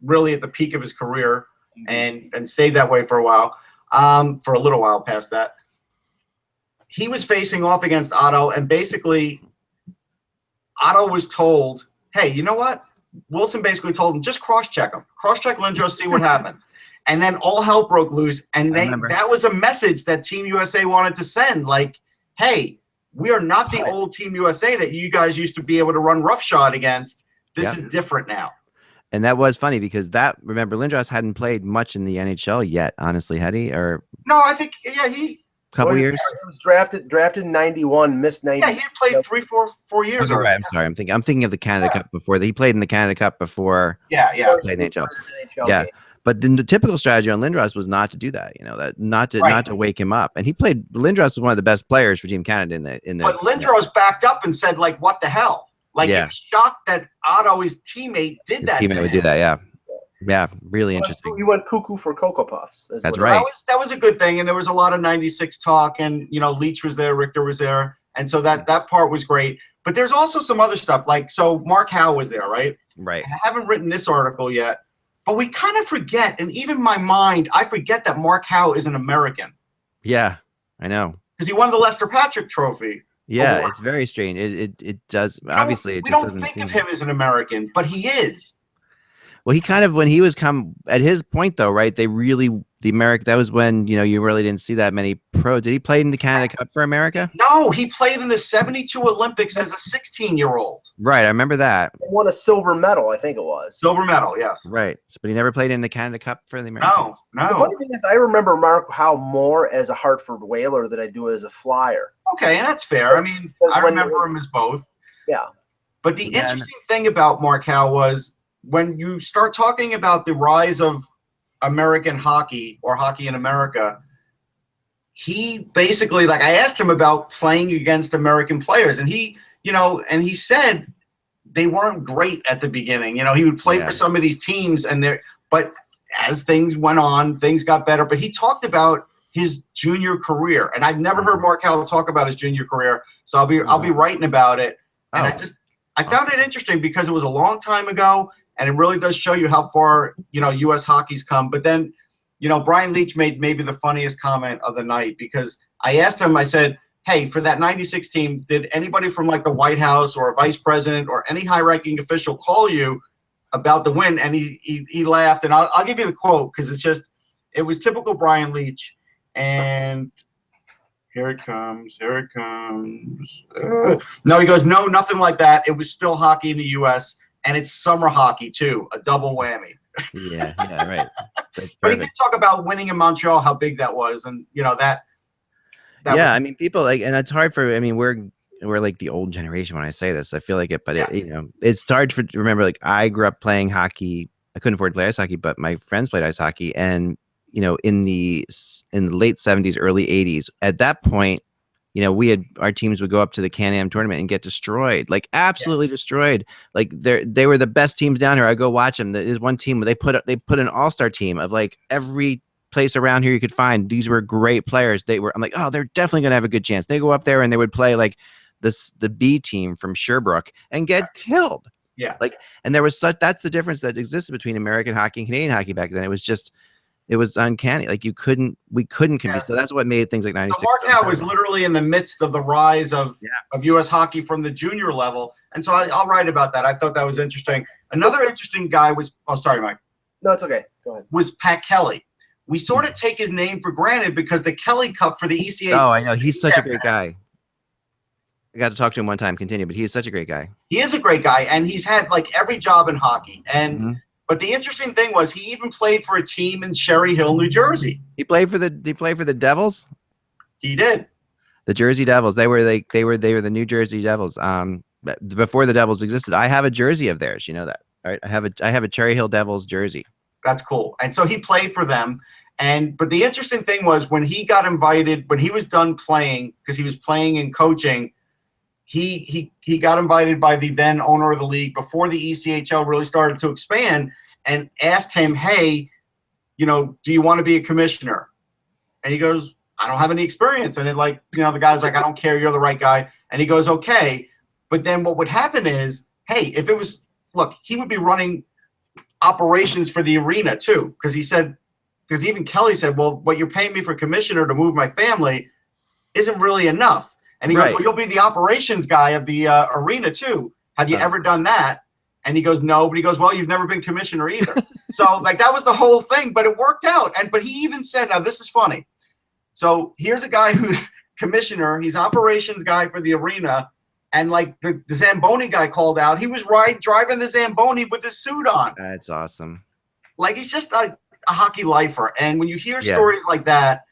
really at the peak of his career, and stayed that way for a while, for a little while past that. He was facing off against Otto, and basically Otto was told, hey, you know what? Wilson basically told him, just cross-check him. Cross-check Lindros, see what happens. And then all hell broke loose, and that was a message that Team USA wanted to send, like, hey, we are not the old Team USA that you guys used to be able to run roughshod against. This is different now. And that was funny because remember, Lindros hadn't played much in the NHL yet, honestly, had he? Or no, I think, he – couple years. He was drafted in '91, missed 90. Yeah, he had played 4 years. Okay, right. I'm sorry. I'm thinking of the Canada Cup before. He played in the Canada Cup before. Yeah. Played in the NHL. Yeah. But then the typical strategy on Lindros was not to do that. That not to wake him up. And he played. Lindros was one of the best players for Team Canada in the. But Lindros backed up and said, like, what the hell? Like, he was shocked that Otto, his teammate, did that. Teammate would do that. Yeah. Yeah, really interesting. He went cuckoo for Cocoa Puffs. That's right. That was a good thing, and there was a lot of '96 talk, and Leach was there, Richter was there, and so that part was great. But there's also some other stuff, like Mark Howe was there, right? Right. I haven't written this article yet, but we kind of forget, and even in my mind, I forget that Mark Howe is an American. Yeah, I know. Because he won the Lester Patrick Trophy. Yeah, award. It's very strange. It does obviously. We don't think of him as an American, but he is. Well, he kind of, when he was at his point though, right? That was when, you really didn't see that many pro. Did he play in the Canada Cup for America? No, he played in the '72 Olympics as a 16-year-old. Right. I remember that. He won a silver medal, I think it was. Silver medal, yes. Right. But he never played in the Canada Cup for the Americans. No. The funny thing is, I remember Mark Howe more as a Hartford Whaler than I do as a Flyer. Okay, and that's fair. I mean, I remember him as both. Yeah. But the interesting thing about Mark Howe was, when you start talking about the rise of American hockey or hockey in America, he basically, like, I asked him about playing against American players, and he said they weren't great at the beginning. He would play for some of these teams, but as things went on, things got better. But he talked about his junior career, and I've never heard Mark Howe talk about his junior career, so I'll be writing about it. And I found it interesting because it was a long time ago. And it really does show you how far, U.S. hockey's come. But then, Brian Leach made maybe the funniest comment of the night, because I asked him, I said, hey, for that '96 team, did anybody from like the White House or a vice president or any high-ranking official call you about the win? And he laughed. And I'll give you the quote, because it was typical Brian Leach. And here it comes. No, he goes, no, nothing like that. It was still hockey in the U.S., and it's summer hockey too, a double whammy. Yeah, right. But he did talk about winning in Montreal, how big that was, and that. I mean, people like, and it's hard for. I mean, we're like the old generation when I say this. I feel like it, but it's hard to remember. Like, I grew up playing hockey. I couldn't afford to play ice hockey, but my friends played ice hockey, and in the late '70s, early '80s, at that point, our teams would go up to the Can-Am tournament and get destroyed, like absolutely destroyed. Like they were the best teams down here. I go watch them. There's one team where they put an all-star team of like every place around here you could find. These were great players. I'm like, oh, they're definitely gonna have a good chance. They go up there and they would play like the B team from Sherbrooke and get killed. Yeah. Like, and there was that's the difference that existed between American hockey and Canadian hockey back then. It was uncanny. Like we couldn't compete. Yeah. So that's what made things like '96. So Mark Howe was literally in the midst of the rise of U.S. hockey from the junior level. And so I'll write about that. I thought that was interesting. Another interesting guy was, oh, sorry, Mike. No, it's okay. Go ahead. Was Pat Kelly. We sort of take his name for granted because the Kelly Cup for the ECA. Oh, I know. He's such a great guy. I got to talk to him one time, continue, but he is such a great guy. He is a great guy, and he's had like every job in hockey. And but the interesting thing was he even played for a team in Cherry Hill, New Jersey. He played for the Devils? He did. The Jersey Devils. They were the New Jersey Devils. Before the Devils existed. I have a jersey of theirs, you know that. All right, I have a Cherry Hill Devils jersey. That's cool. And so he played for them. But the interesting thing was when he got invited, when he was done playing, because he was playing and coaching, he got invited by the then owner of the league before the ECHL really started to expand, and asked him, hey, do you want to be a commissioner? And he goes, I don't have any experience. And the guy's like, I don't care. You're the right guy. And he goes, okay. But then what would happen is, hey, if it was, look, he would be running operations for the arena too. Because even Kelly said, well, what you're paying me for commissioner to move my family isn't really enough. And he goes, well, you'll be the operations guy of the arena too. Have you ever done that? And he goes, no. But he goes, well, you've never been commissioner either. So that was the whole thing, but it worked out. But he even said, now this is funny. So here's a guy who's commissioner. He's operations guy for the arena. And the Zamboni guy called out, he was driving the Zamboni with his suit on. That's awesome. He's just a hockey lifer. And when you hear stories like that,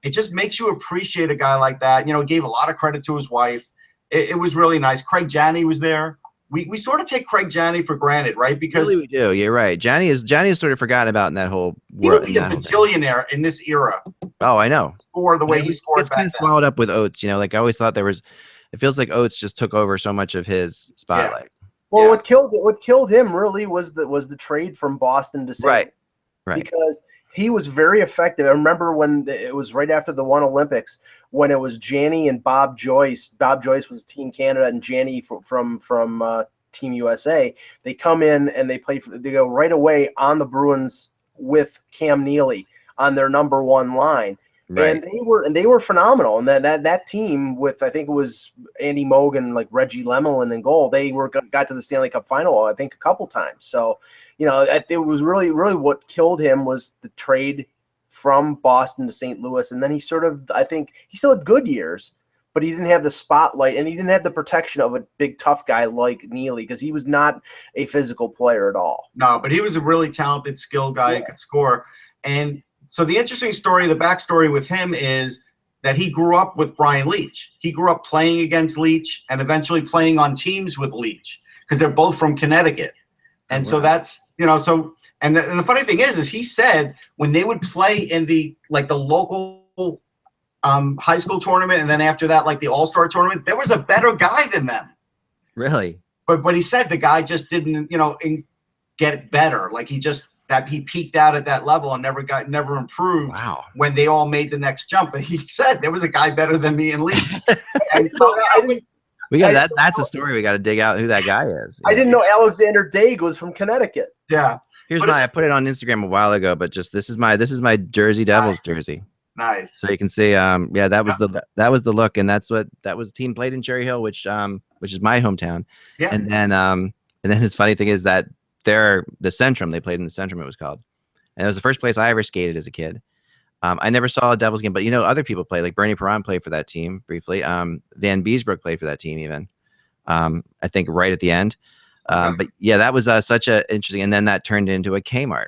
it just makes you appreciate a guy like that. Gave a lot of credit to his wife. It was really nice. Craig Janney was there. We sort of take Craig Janney for granted, right? Because really we do. You're right. Janney is sort of forgotten about in that whole world. He would be a bajillionaire in this era. Oh, I know. Score the way he scored. It's kind of swallowed up with Oates. I always thought it feels like Oates just took over so much of his spotlight. Yeah. Well, what killed him really was the trade from Boston to St. Right. Because he was very effective. I remember when it was right after the one Olympics when it was Janney and Bob Joyce. Bob Joyce was Team Canada and Janney from Team USA. They come in and they go right away on the Bruins with Cam Neely on their number one line. Right. And they were phenomenal. And that team with, I think it was Andy Mogan, Reggie Lemelin in goal, they got to the Stanley Cup final, I think, a couple times. So, it was really, really what killed him was the trade from Boston to St. Louis. And then he I think he still had good years, but he didn't have the spotlight and he didn't have the protection of a big tough guy like Neely because he was not a physical player at all. No, but he was a really talented, skilled guy who could score. And so the interesting story, the backstory with him is that he grew up with Brian Leach. He grew up playing against Leach and eventually playing on teams with Leach because they're both from Connecticut. And so that's, and the funny thing is he said when they would play in the local high school tournament and then after that, the all-star tournaments, there was a better guy than them. Really? But he said the guy just didn't, get better. He peaked out at that level and never improved. Wow. When they all made the next jump. But he said there was a guy better than me in league. And that's a story we got to dig out who that guy is. I didn't know Alexander Daig was from Connecticut. Yeah. I put it on Instagram a while ago, but just this is my Jersey Devils jersey. Nice. So you can see, that was the look, and that was the team played in Cherry Hill, which is my hometown. Yeah. And then his funny thing is that the Centrum, they played in the Centrum, it was called, and it was the first place I ever skated as a kid. I never saw a Devils game, but other people play, like Bernie Perron played for that team briefly. Van Beesbrook played for that team even. I think right at the end. But yeah, that was such a interesting, and then that turned into a Kmart.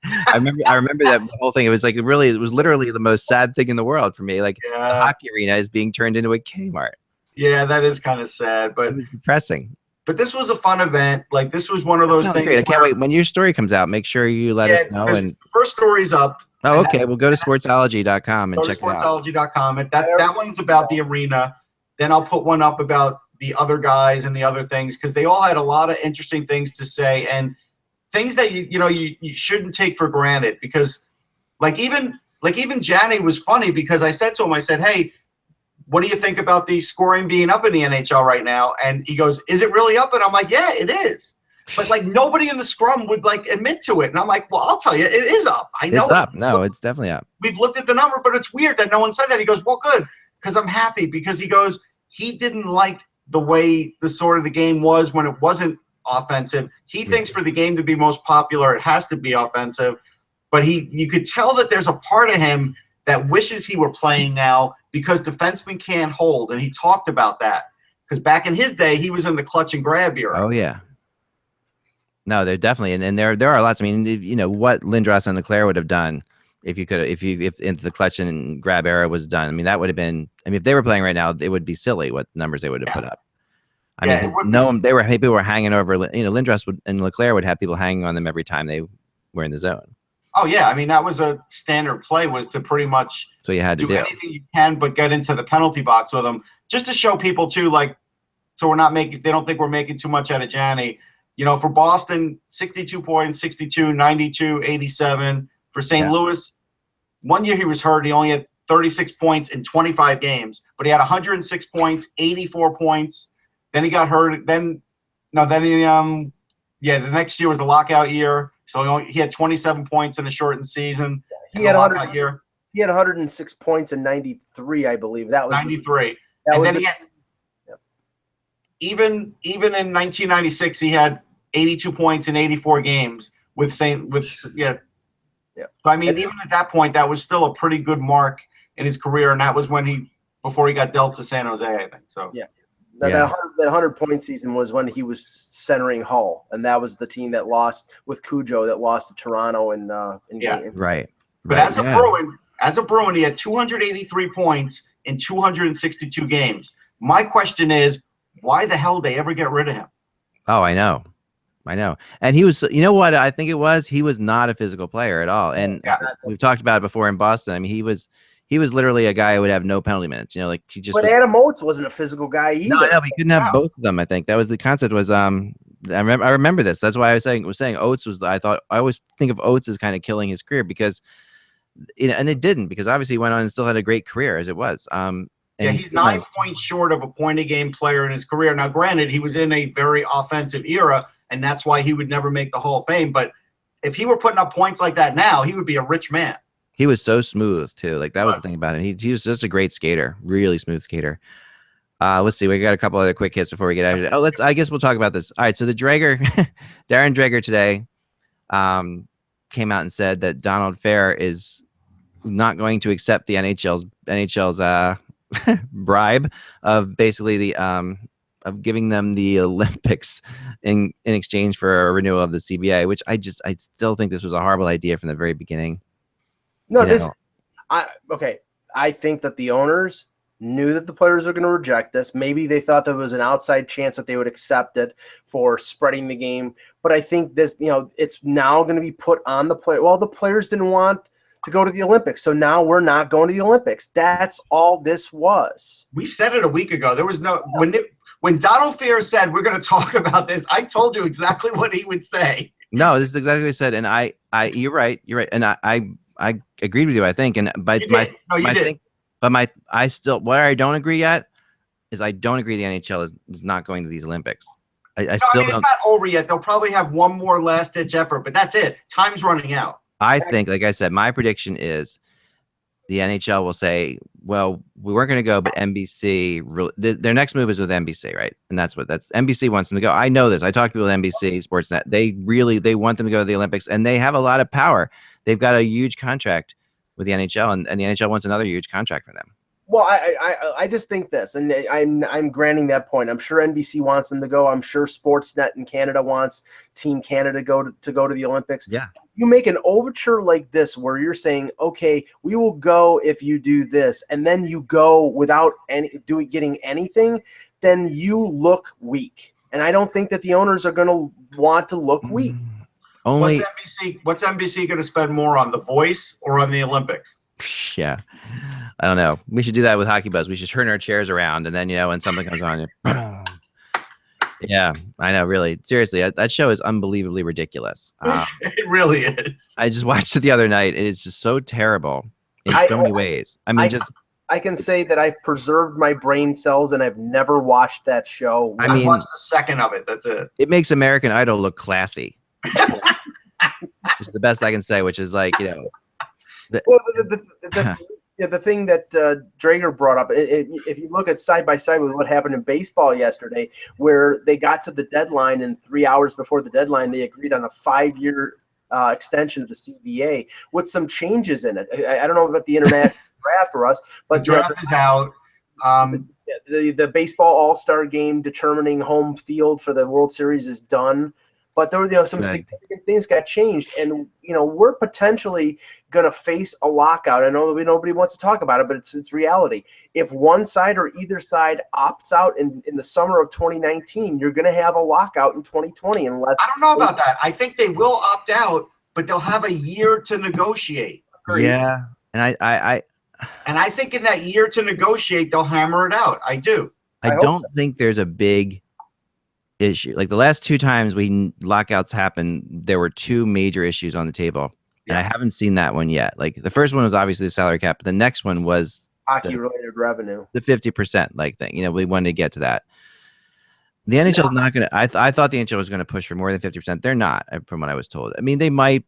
I remember that whole thing. It was it was literally the most sad thing in the world for me. The hockey arena is being turned into a Kmart. Yeah, that is kind of sad, but it was depressing. But this was a fun event. This was one of those things. Great. I can't wait. When your story comes out, make sure you let us know. And first story's up. Oh, okay. We'll go to sportsology.com and check it out. Sportsology.com. That one's about the arena. Then I'll put one up about the other guys and the other things because they all had a lot of interesting things to say and things that you shouldn't take for granted because even Janney was funny because I said to him, I said, hey, what do you think about the scoring being up in the NHL right now? And he goes, is it really up? And I'm like, yeah, it is. But nobody in the scrum would admit to it. And I'm like, well, I'll tell you, it is up. I know it's up. No, it's definitely up. We've looked at the number, but it's weird that no one said that. He goes, well, good, because I'm happy because he goes, he didn't like the way the sort of the game was when it wasn't offensive. He thinks for the game to be most popular, it has to be offensive. But you could tell that there's a part of him that wishes he were playing now because defensemen can't hold. And he talked about that because back in his day, he was in the clutch and grab era. Oh, yeah. No, they're definitely. And there are lots. I mean, what Lindros and Leclerc would have done if the clutch and grab era was done. I mean, that would have been, if they were playing right now, it would be silly what numbers they would have put up. I mean, people were hanging over. Lindros and Leclerc would have people hanging on them every time they were in the zone. Oh yeah, I mean that was a standard play, was to pretty much So you had to do anything you can but get into the penalty box with them, just to show people too, like, so they don't think we're making too much out of Gianni. For Boston, 62 points, 62, 92, 87. For St. Louis, one year he was hurt. He only had 36 points in 25 games, but he had 106 points, 84 points. Then he got hurt. The next year was the lockout year. So he had 27 points in a shortened season. He had 106 points in 93, I believe. That was 93. Even in 1996, he had 82 points in 84 games So I mean, even at that point, that was still a pretty good mark in his career, and that was before he got dealt to San Jose, I think. So that 100-point season was when he was centering Hull, and that was the team that lost with Cujo, that lost to Toronto Right. But as a Bruin, he had 283 points in 262 games. My question is, why the hell did they ever get rid of him? Oh, I know. And he was, you know what I think it was? He was not a physical player at all. And we've talked about it before in Boston. I mean, he was literally a guy who would have no penalty minutes. But Adam Oates wasn't a physical guy either. No, I know, but he couldn't have both of them. I think that was the concept. Was I remember this. That's why I was saying Oates was. I always think of Oates as kind of killing his career because, and it didn't, because obviously he went on and still had a great career as it was. He's 9 points short of a point-a-game player in his career. Now, granted, he was in a very offensive era, and that's why he would never make the Hall of Fame. But if he were putting up points like that now, he would be a rich man. He was so smooth too. Like that was the thing about him. He was just a great skater, really smooth skater. Let's see. We got a couple other quick hits before we get out of it. I guess we'll talk about this. All right. So the Draeger, Darren Draeger today, came out and said that Donald Fair is not going to accept the NHL's bribe of basically the of giving them the Olympics in exchange for a renewal of the CBA, which I still think this was a horrible idea from the very beginning. No, I think that the owners knew that the players are going to reject this. Maybe they thought there was an outside chance that they would accept it for spreading the game. But I think this, it's now going to be put on the player. Well, the players didn't want to go to the Olympics, so now we're not going to the Olympics. That's all this was. We said it a week ago. There was when Donald Fair said we're going to talk about this, I told you exactly what he would say. No, this is exactly what he said, and you're right, and I agreed with you, I think, what I don't agree yet is I don't agree the NHL is not going to these Olympics. It's not over yet. They'll probably have one more last-ditch effort, but that's it. Time's running out. I think, like I said, my prediction is the NHL will say, well, we weren't going to go, but NBC, their next move is with NBC, right? And that's NBC wants them to go. I know this. I talked to people at NBC, Sportsnet. They want them to go to the Olympics, and they have a lot of power. They've got a huge contract with the NHL, and the NHL wants another huge contract for them. Well, I just think this, and I'm granting that point. I'm sure NBC wants them to go. I'm sure Sportsnet in Canada wants Team Canada to go to the Olympics. Yeah. You make an overture like this where you're saying, okay, we will go if you do this, and then you go without getting anything, then you look weak. And I don't think that the owners are going to want to look weak. What's NBC going to spend more on, The Voice or on the Olympics? Yeah, I don't know. We should do that with Hockey Buzz. We should turn our chairs around, and then when something comes on, yeah, I know. Really, seriously, that show is unbelievably ridiculous. It really is. I just watched it the other night. It is just so terrible in so many ways. I can say that I've preserved my brain cells, and I've never watched that show. I watched a second of it. That's it. It makes American Idol look classy. It's the best I can say, which is like, the thing that Draeger brought up, if you look at side by side with what happened in baseball yesterday, where they got to the deadline and 3 hours before the deadline, they agreed on a 5-year extension of the CBA with some changes in it. I don't know about the internet draft for us, but the draft is out. The baseball all-star game determining home field for the World Series is done. but there were some Right. significant things got changed, and we're potentially going to face a lockout. I know that nobody wants to talk about it, but it's reality. If one side or either side opts out in the summer of 2019, you're going to have a lockout in 2020 unless I don't know about that. I think they will opt out, but they'll have a year to negotiate. Yeah, and I think in that year to negotiate, they'll hammer it out. I do. I hope don't so. think there's a big issue. Like the last two times lockouts happened, there were two major issues on the table, and I haven't seen that one yet. Like the first one was obviously the salary cap, but the next one was Hockey-related revenue. the 50% like thing. We wanted to get to that. The NHL is not going to. I thought the NHL was going to push for more than 50%. They're not, from what I was told. I mean, they might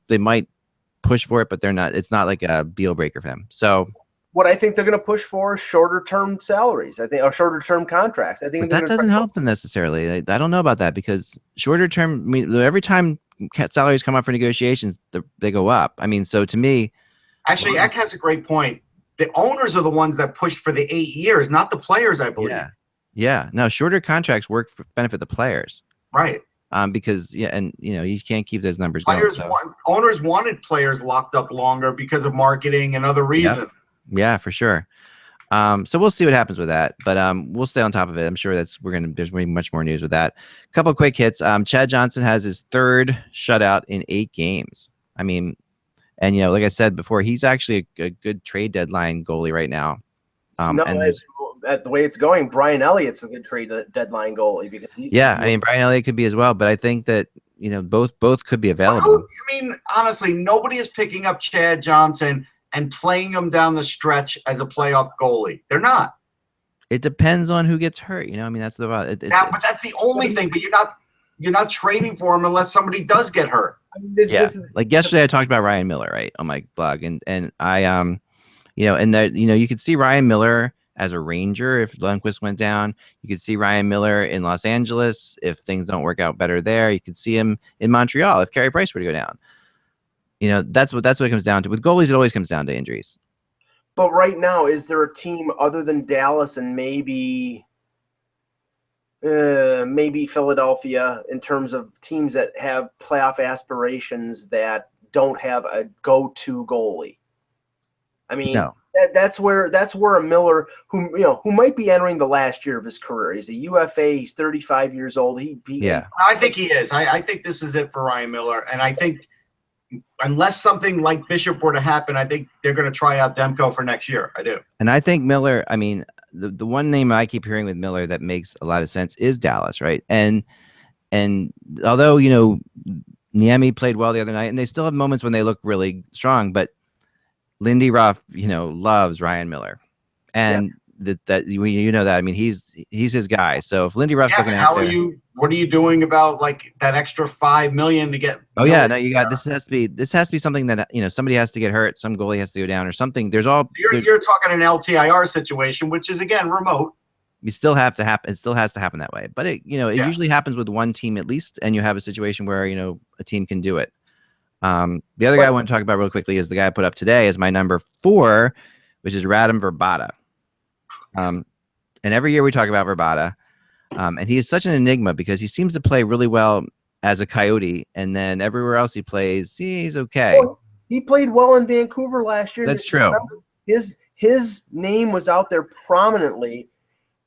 push for it, but they're not. It's not like a deal breaker for them. So what I think they're going to push for is shorter term salaries. I think, or shorter term contracts. I think but that doesn't help them necessarily. I don't know about that because shorter term. I mean, every time salaries come up for negotiations, they go up. I mean, so to me, actually, Eck has a great point. The owners are the ones that pushed for the 8 years, not the players, I believe. Yeah. No, shorter contracts benefit the players. Right. Because and you can't keep those numbers players going. Owners wanted players locked up longer because of marketing and other reasons. Yeah, for sure. So we'll see what happens with that, but we'll stay on top of it. I'm sure there's going to be much more news with that. A couple of quick hits. Chad Johnson has his third shutout in 8 games. I mean, and like I said before, he's actually a good trade deadline goalie right now. And at the way it's going, Brian Elliott's a good trade deadline goalie because he's I mean Brian Elliott could be as well, but I think that both could be available. I mean, honestly, nobody is picking up Chad Johnson and playing him down the stretch as a playoff goalie. They're not. It depends on who gets hurt. I mean, that's about it. But that's the only thing. But you're not trading for him unless somebody does get hurt. I mean, like yesterday, I talked about Ryan Miller, right, on my blog, and I and that you could see Ryan Miller as a Ranger if Lundqvist went down. You could see Ryan Miller in Los Angeles if things don't work out better there. You could see him in Montreal if Carey Price were to go down. That's what it comes down to. With goalies, it always comes down to injuries. But right now, is there a team other than Dallas and maybe Philadelphia in terms of teams that have playoff aspirations that don't have a go-to goalie? I mean, no. That's where a Miller who might be entering the last year of his career. He's a UFA. He's 35 years old. I think he is. I think this is it for Ryan Miller, and I think unless something like Bishop were to happen, I think they're going to try out Demko for next year. I do. And I think Miller, I mean, the one name I keep hearing with Miller that makes a lot of sense is Dallas, right? And although, Niemi played well the other night, and they still have moments when they look really strong, but Lindy Ruff, loves Ryan Miller. And that I mean, he's his guy. So if Lindy Ruff's looking out there, what are you doing about like that extra $5 million to get? Oh yeah, no, you got this has to be something that somebody has to get hurt, some goalie has to go down or something. You're talking an LTIR situation, which is again remote. You still have to happen. It still has to happen that way. But it usually happens with one team at least, and you have a situation where a team can do it. The other guy I want to talk about real quickly is the guy I put up today as my number 4, which is Radim Verbata. And every year we talk about Verbata, and he is such an enigma because he seems to play really well as a Coyote, and then everywhere else he plays, he's okay. Well, he played well in Vancouver last year. That's true. His name was out there prominently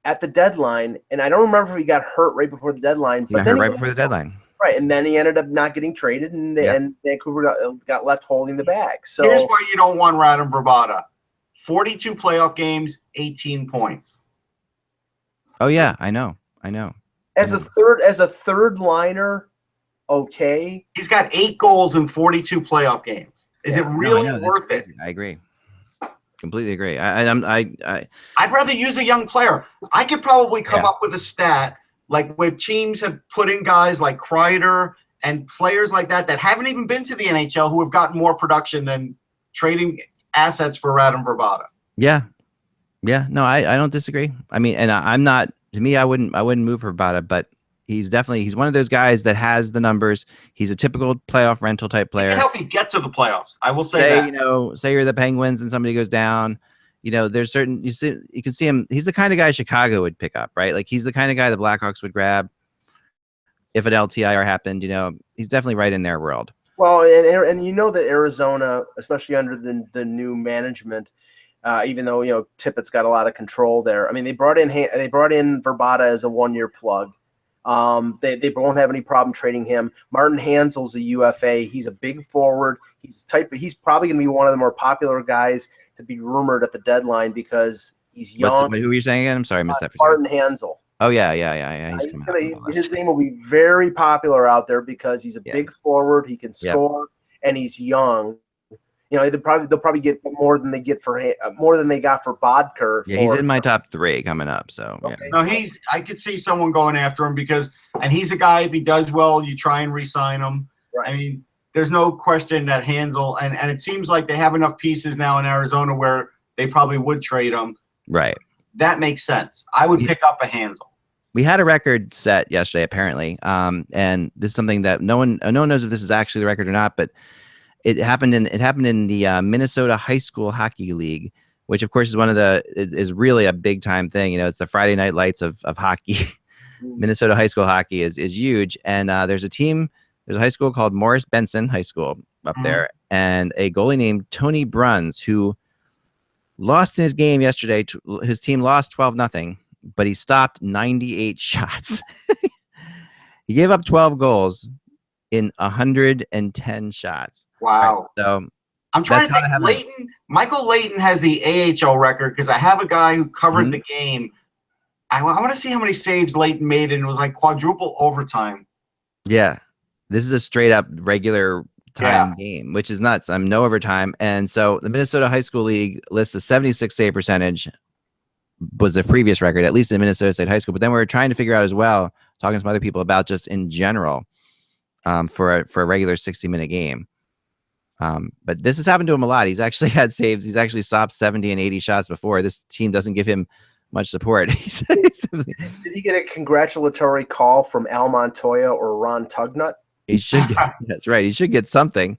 at the deadline, and I don't remember if he got hurt right before the deadline. But then right before the deadline. Right, and then he ended up not getting traded, and Vancouver got left holding the bag. So here's why you don't want Radim Verbata: 42 playoff games, 18 points. Oh yeah, I know. As a third liner, okay. He's got 8 goals in 42 playoff games. Is it really worth it? I agree. Completely agree. I'd rather use a young player. I could probably come up with a stat like where teams have put in guys like Kreider and players like that haven't even been to the NHL who have gotten more production than trading assets for Radim Verbata. Yeah. No, I don't disagree. I mean, and I'm not. To me, I wouldn't move Verbata, but he's one of those guys that has the numbers. He's a typical playoff rental type player. He can help you get to the playoffs. I will say that. Say you're the Penguins and somebody goes down. There's certain you can see him. He's the kind of guy Chicago would pick up, right? Like he's the kind of guy the Blackhawks would grab. if an LTIR happened, he's definitely right in their world. Well, and you know that Arizona, especially under the new management, even though Tippett's got a lot of control there. I mean, they brought in Verbata as a 1-year plug. They won't have any problem trading him. Martin Hansel's a UFA. He's a big forward. He's probably going to be one of the more popular guys to be rumored at the deadline because he's young. Who were you saying again? I'm sorry, I missed that. Martin Hansel. Oh yeah. His name will be very popular out there because he's a big forward. He can score, and he's young. They'll probably get more than they got for Bodker. Yeah, he's in my top 3 coming up. So okay. No, I could see someone going after him and he's a guy, if he does well, you try and re-sign him. Right. I mean, there's no question that Hansel and it seems like they have enough pieces now in Arizona where they probably would trade him. Right. That makes sense. I would pick up a Hansel. We had a record set yesterday, apparently, and this is something that no one knows if this is actually the record or not, but it happened in the Minnesota High School Hockey League, which of course is really a big time thing. It's the Friday Night Lights of hockey. Minnesota high school hockey is huge, and there's a high school called Morris Benson High School up there, and a goalie named Tony Bruns who lost in his game yesterday. His team lost 12-0, but he stopped 98 shots. He gave up 12 goals in 110 shots. Wow. Right, so I'm trying to think. Michael Layton has the AHL record because I have a guy who covered the game. I want to see how many saves Layton made, and it was like quadruple overtime. Yeah. This is a straight up regular time game, which is nuts. No overtime. And so the Minnesota High School League lists a 76 save percentage was the previous record, at least in Minnesota State High School. But then we were trying to figure out as well, talking to some other people about just in general, for a regular 60-minute game. But this has happened to him a lot. He's actually had saves. He's actually stopped 70 and 80 shots before. This team doesn't give him much support. Did he get a congratulatory call from Al Montoya or Ron Tugnut? He should get, that's right. He should get something.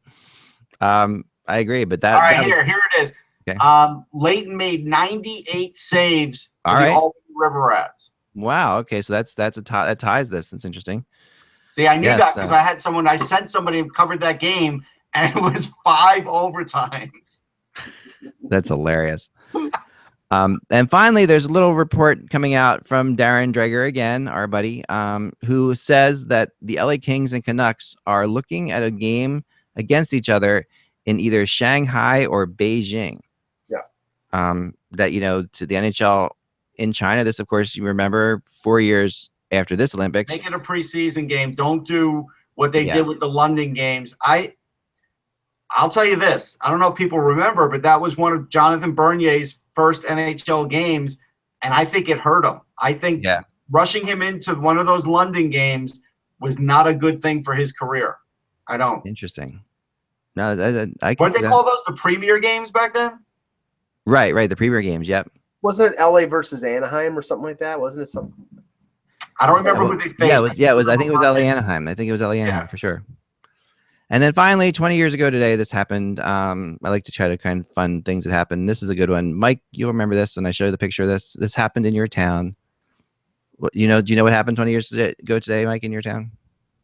I agree, but that. All right, here it is. Okay. Layton made 98 saves for the Albany River Rats. Wow. Okay, so that ties this. That's interesting. See, I knew that because I sent somebody who covered that game, and it was 5 overtimes. That's hilarious. And finally, there's a little report coming out from Darren Dreger again, our buddy, who says that the LA Kings and Canucks are looking at a game against each other in either Shanghai or Beijing. Yeah. That, to the NHL in China, this, of course, you remember 4 years after this Olympics. Make it a preseason game. Don't do what they did with the London games. I'll tell you this. I don't know if people remember, but that was one of Jonathan Bernier's first NHL games, and I think it hurt him. I think rushing him into one of those London games was not a good thing for his career. I don't. Interesting. No, I what did they call those? The premier games back then? Right. The premier games. Yep. Wasn't it LA versus Anaheim or something like that? Wasn't it something? I don't remember who they faced. It was. I think it was LA Anaheim. I think it was LA Anaheim for sure. And then finally, 20 years ago today, this happened. I like to try to kind of fun things that happen. This is a good one. Mike, you'll remember this, and I showed the picture of this. This happened in your town. Do you know what happened 20 years ago today, Mike, in your town?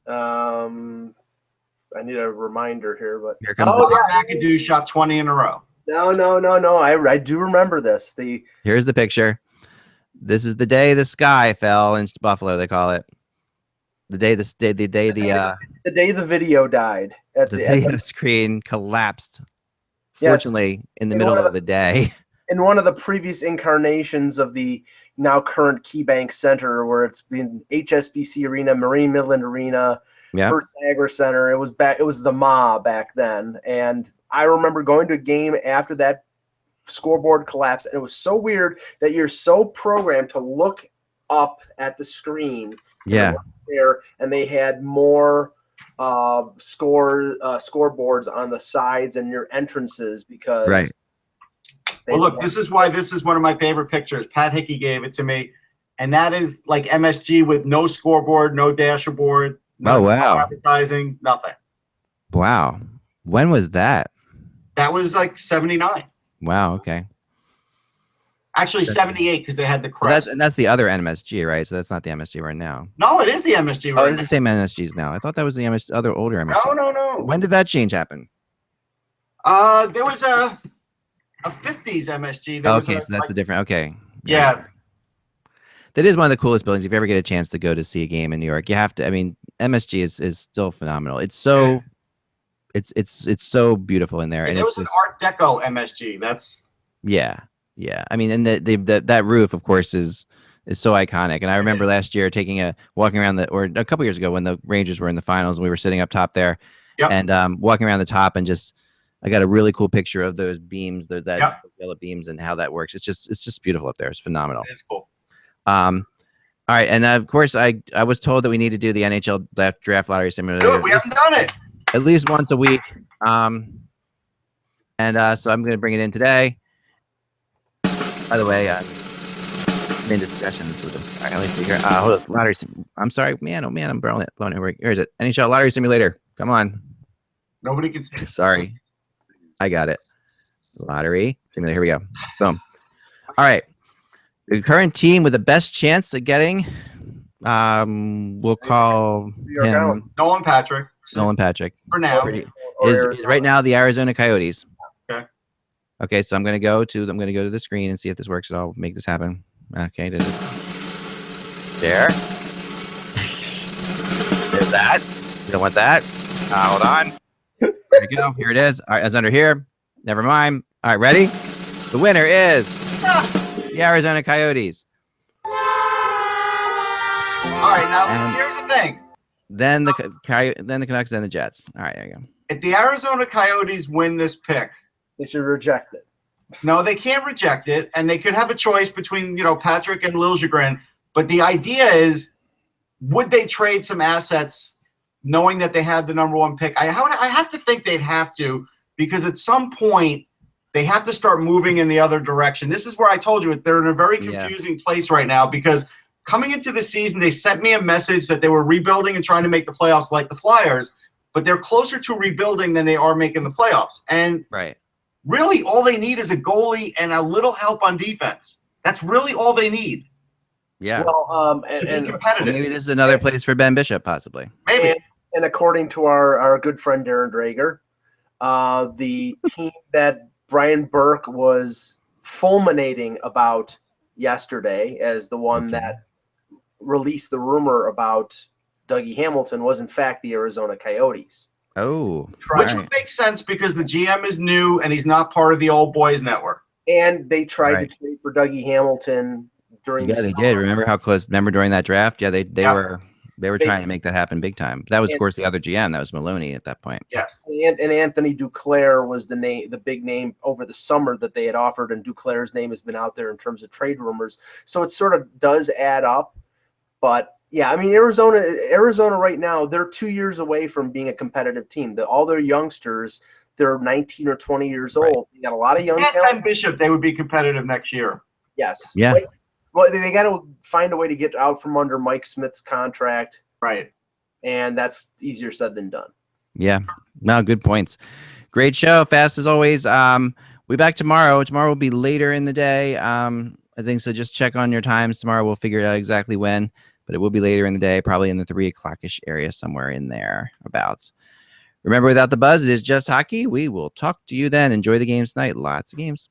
I need a reminder here, but here comes McAdoo shot 20 in a row. No. I do remember this. Here's the picture. This is the day the sky fell in Buffalo. They call it the day the day the video died. The video screen collapsed. Fortunately, in the middle of the day. In one of the previous incarnations of the now current KeyBank Center, where it's been HSBC Arena, Marine Midland Arena, First Niagara Center. It was the Ma back then, and I remember going to a game after that scoreboard collapsed, and it was so weird that you're so programmed to look up at the screen. Yeah. There, and they had more scoreboards on the sides and your entrances because. Right. Well, look, this is why this is one of my favorite pictures. Pat Hickey gave it to me, and that is like MSG with no scoreboard, no dashboard, no advertising, nothing. Wow. When was that? That was like 79. Wow. Okay. Actually, 78 because they had the crest. That's the other MSG, right? So that's not the MSG right now. No, it is the MSG Oh, right it's now. the same MSGs now. I thought that was the other older MSG. No. When did that change happen? There was a 50s MSG. There was Okay, so that's a different. Okay. Yeah. That is one of the coolest buildings. If you ever get a chance to go to see a game in New York, you have to. I mean, MSG is still phenomenal. It's so, it's so beautiful in there, and there it's was just, an Art Deco MSG. That's yeah. I mean, and that roof, of course, is so iconic. And I remember last year walking around or a couple years ago when the Rangers were in the finals, and we were sitting up top there, and walking around the top, and just I got a really cool picture of those beams, that yellow beams, and how that works. It's just beautiful up there. It's phenomenal. It's cool. All right, and of course, I was told that we need to do the NHL draft lottery simulator. Good, we haven't done it. At least once a week. And so I'm going to bring it in today. By the way, I'm in discussions with this. All right, let me see here. Hold on, lottery. I'm sorry, man. Oh man, I'm blowing it. Here is it. NHL lottery simulator. Come on. Nobody can see. Sorry, I got it. Lottery simulator. Here we go. Boom. All right. The current team with the best chance of getting, we'll call him Nolan Patrick. For now. Is right now the Arizona Coyotes. Okay. So I'm gonna go to the screen and see if this works at all. Make this happen. Okay, did it? There. There's that. You don't want that. Hold on. There we go. Here it is. All right, it's under here. Never mind. All right, ready? The winner is the Arizona Coyotes. All right, now here's the thing. Then the Canucks, then the Jets. All right, there you go. If the Arizona Coyotes win this pick, they should reject it. No, they can't reject it, and they could have a choice between Patrick and Liljegren. But the idea is, would they trade some assets, knowing that they have the #1 pick? I have to think they'd have to, because at some point they have to start moving in the other direction. This is where I told you they're in a very confusing place right now, because coming into the season, they sent me a message that they were rebuilding and trying to make the playoffs like the Flyers, but they're closer to rebuilding than they are making the playoffs. And really all they need is a goalie and a little help on defense. That's really all they need. Yeah. Well, and competitive. Maybe this is another place for Ben Bishop, possibly. Maybe. And according to our good friend Darren Drager, the team that Brian Burke was fulminating about yesterday as the one that released the rumor about Dougie Hamilton was in fact the Arizona Coyotes. Oh, which would make sense because the GM is new and he's not part of the old boys network. And they tried to trade for Dougie Hamilton during the they summer. did. Remember how close? Remember during that draft? Yeah, they were trying to make that happen big time. That was, of course, the other GM. That was Maloney at that point. Yes. And Anthony Duclair was the big name over the summer that they had offered, and Duclair's name has been out there in terms of trade rumors. So it sort of does add up. But yeah, I mean, Arizona right now, they're 2 years away from being a competitive team. All their youngsters, they're 19 or 20 years old. They got a lot of young talent. And Bishop, they would be competitive next year. Yes. Yeah. Well, they got to find a way to get out from under Mike Smith's contract. Right. And that's easier said than done. Yeah. No, good points. Great show. Fast as always. We'll be back tomorrow. Tomorrow will be later in the day. I think so. Just check on your times tomorrow. We'll figure it out exactly when, but it will be later in the day, probably in the 3 o'clock-ish area, somewhere in there abouts. Remember, without the buzz, it is just hockey. We will talk to you then. Enjoy the games tonight. Lots of games.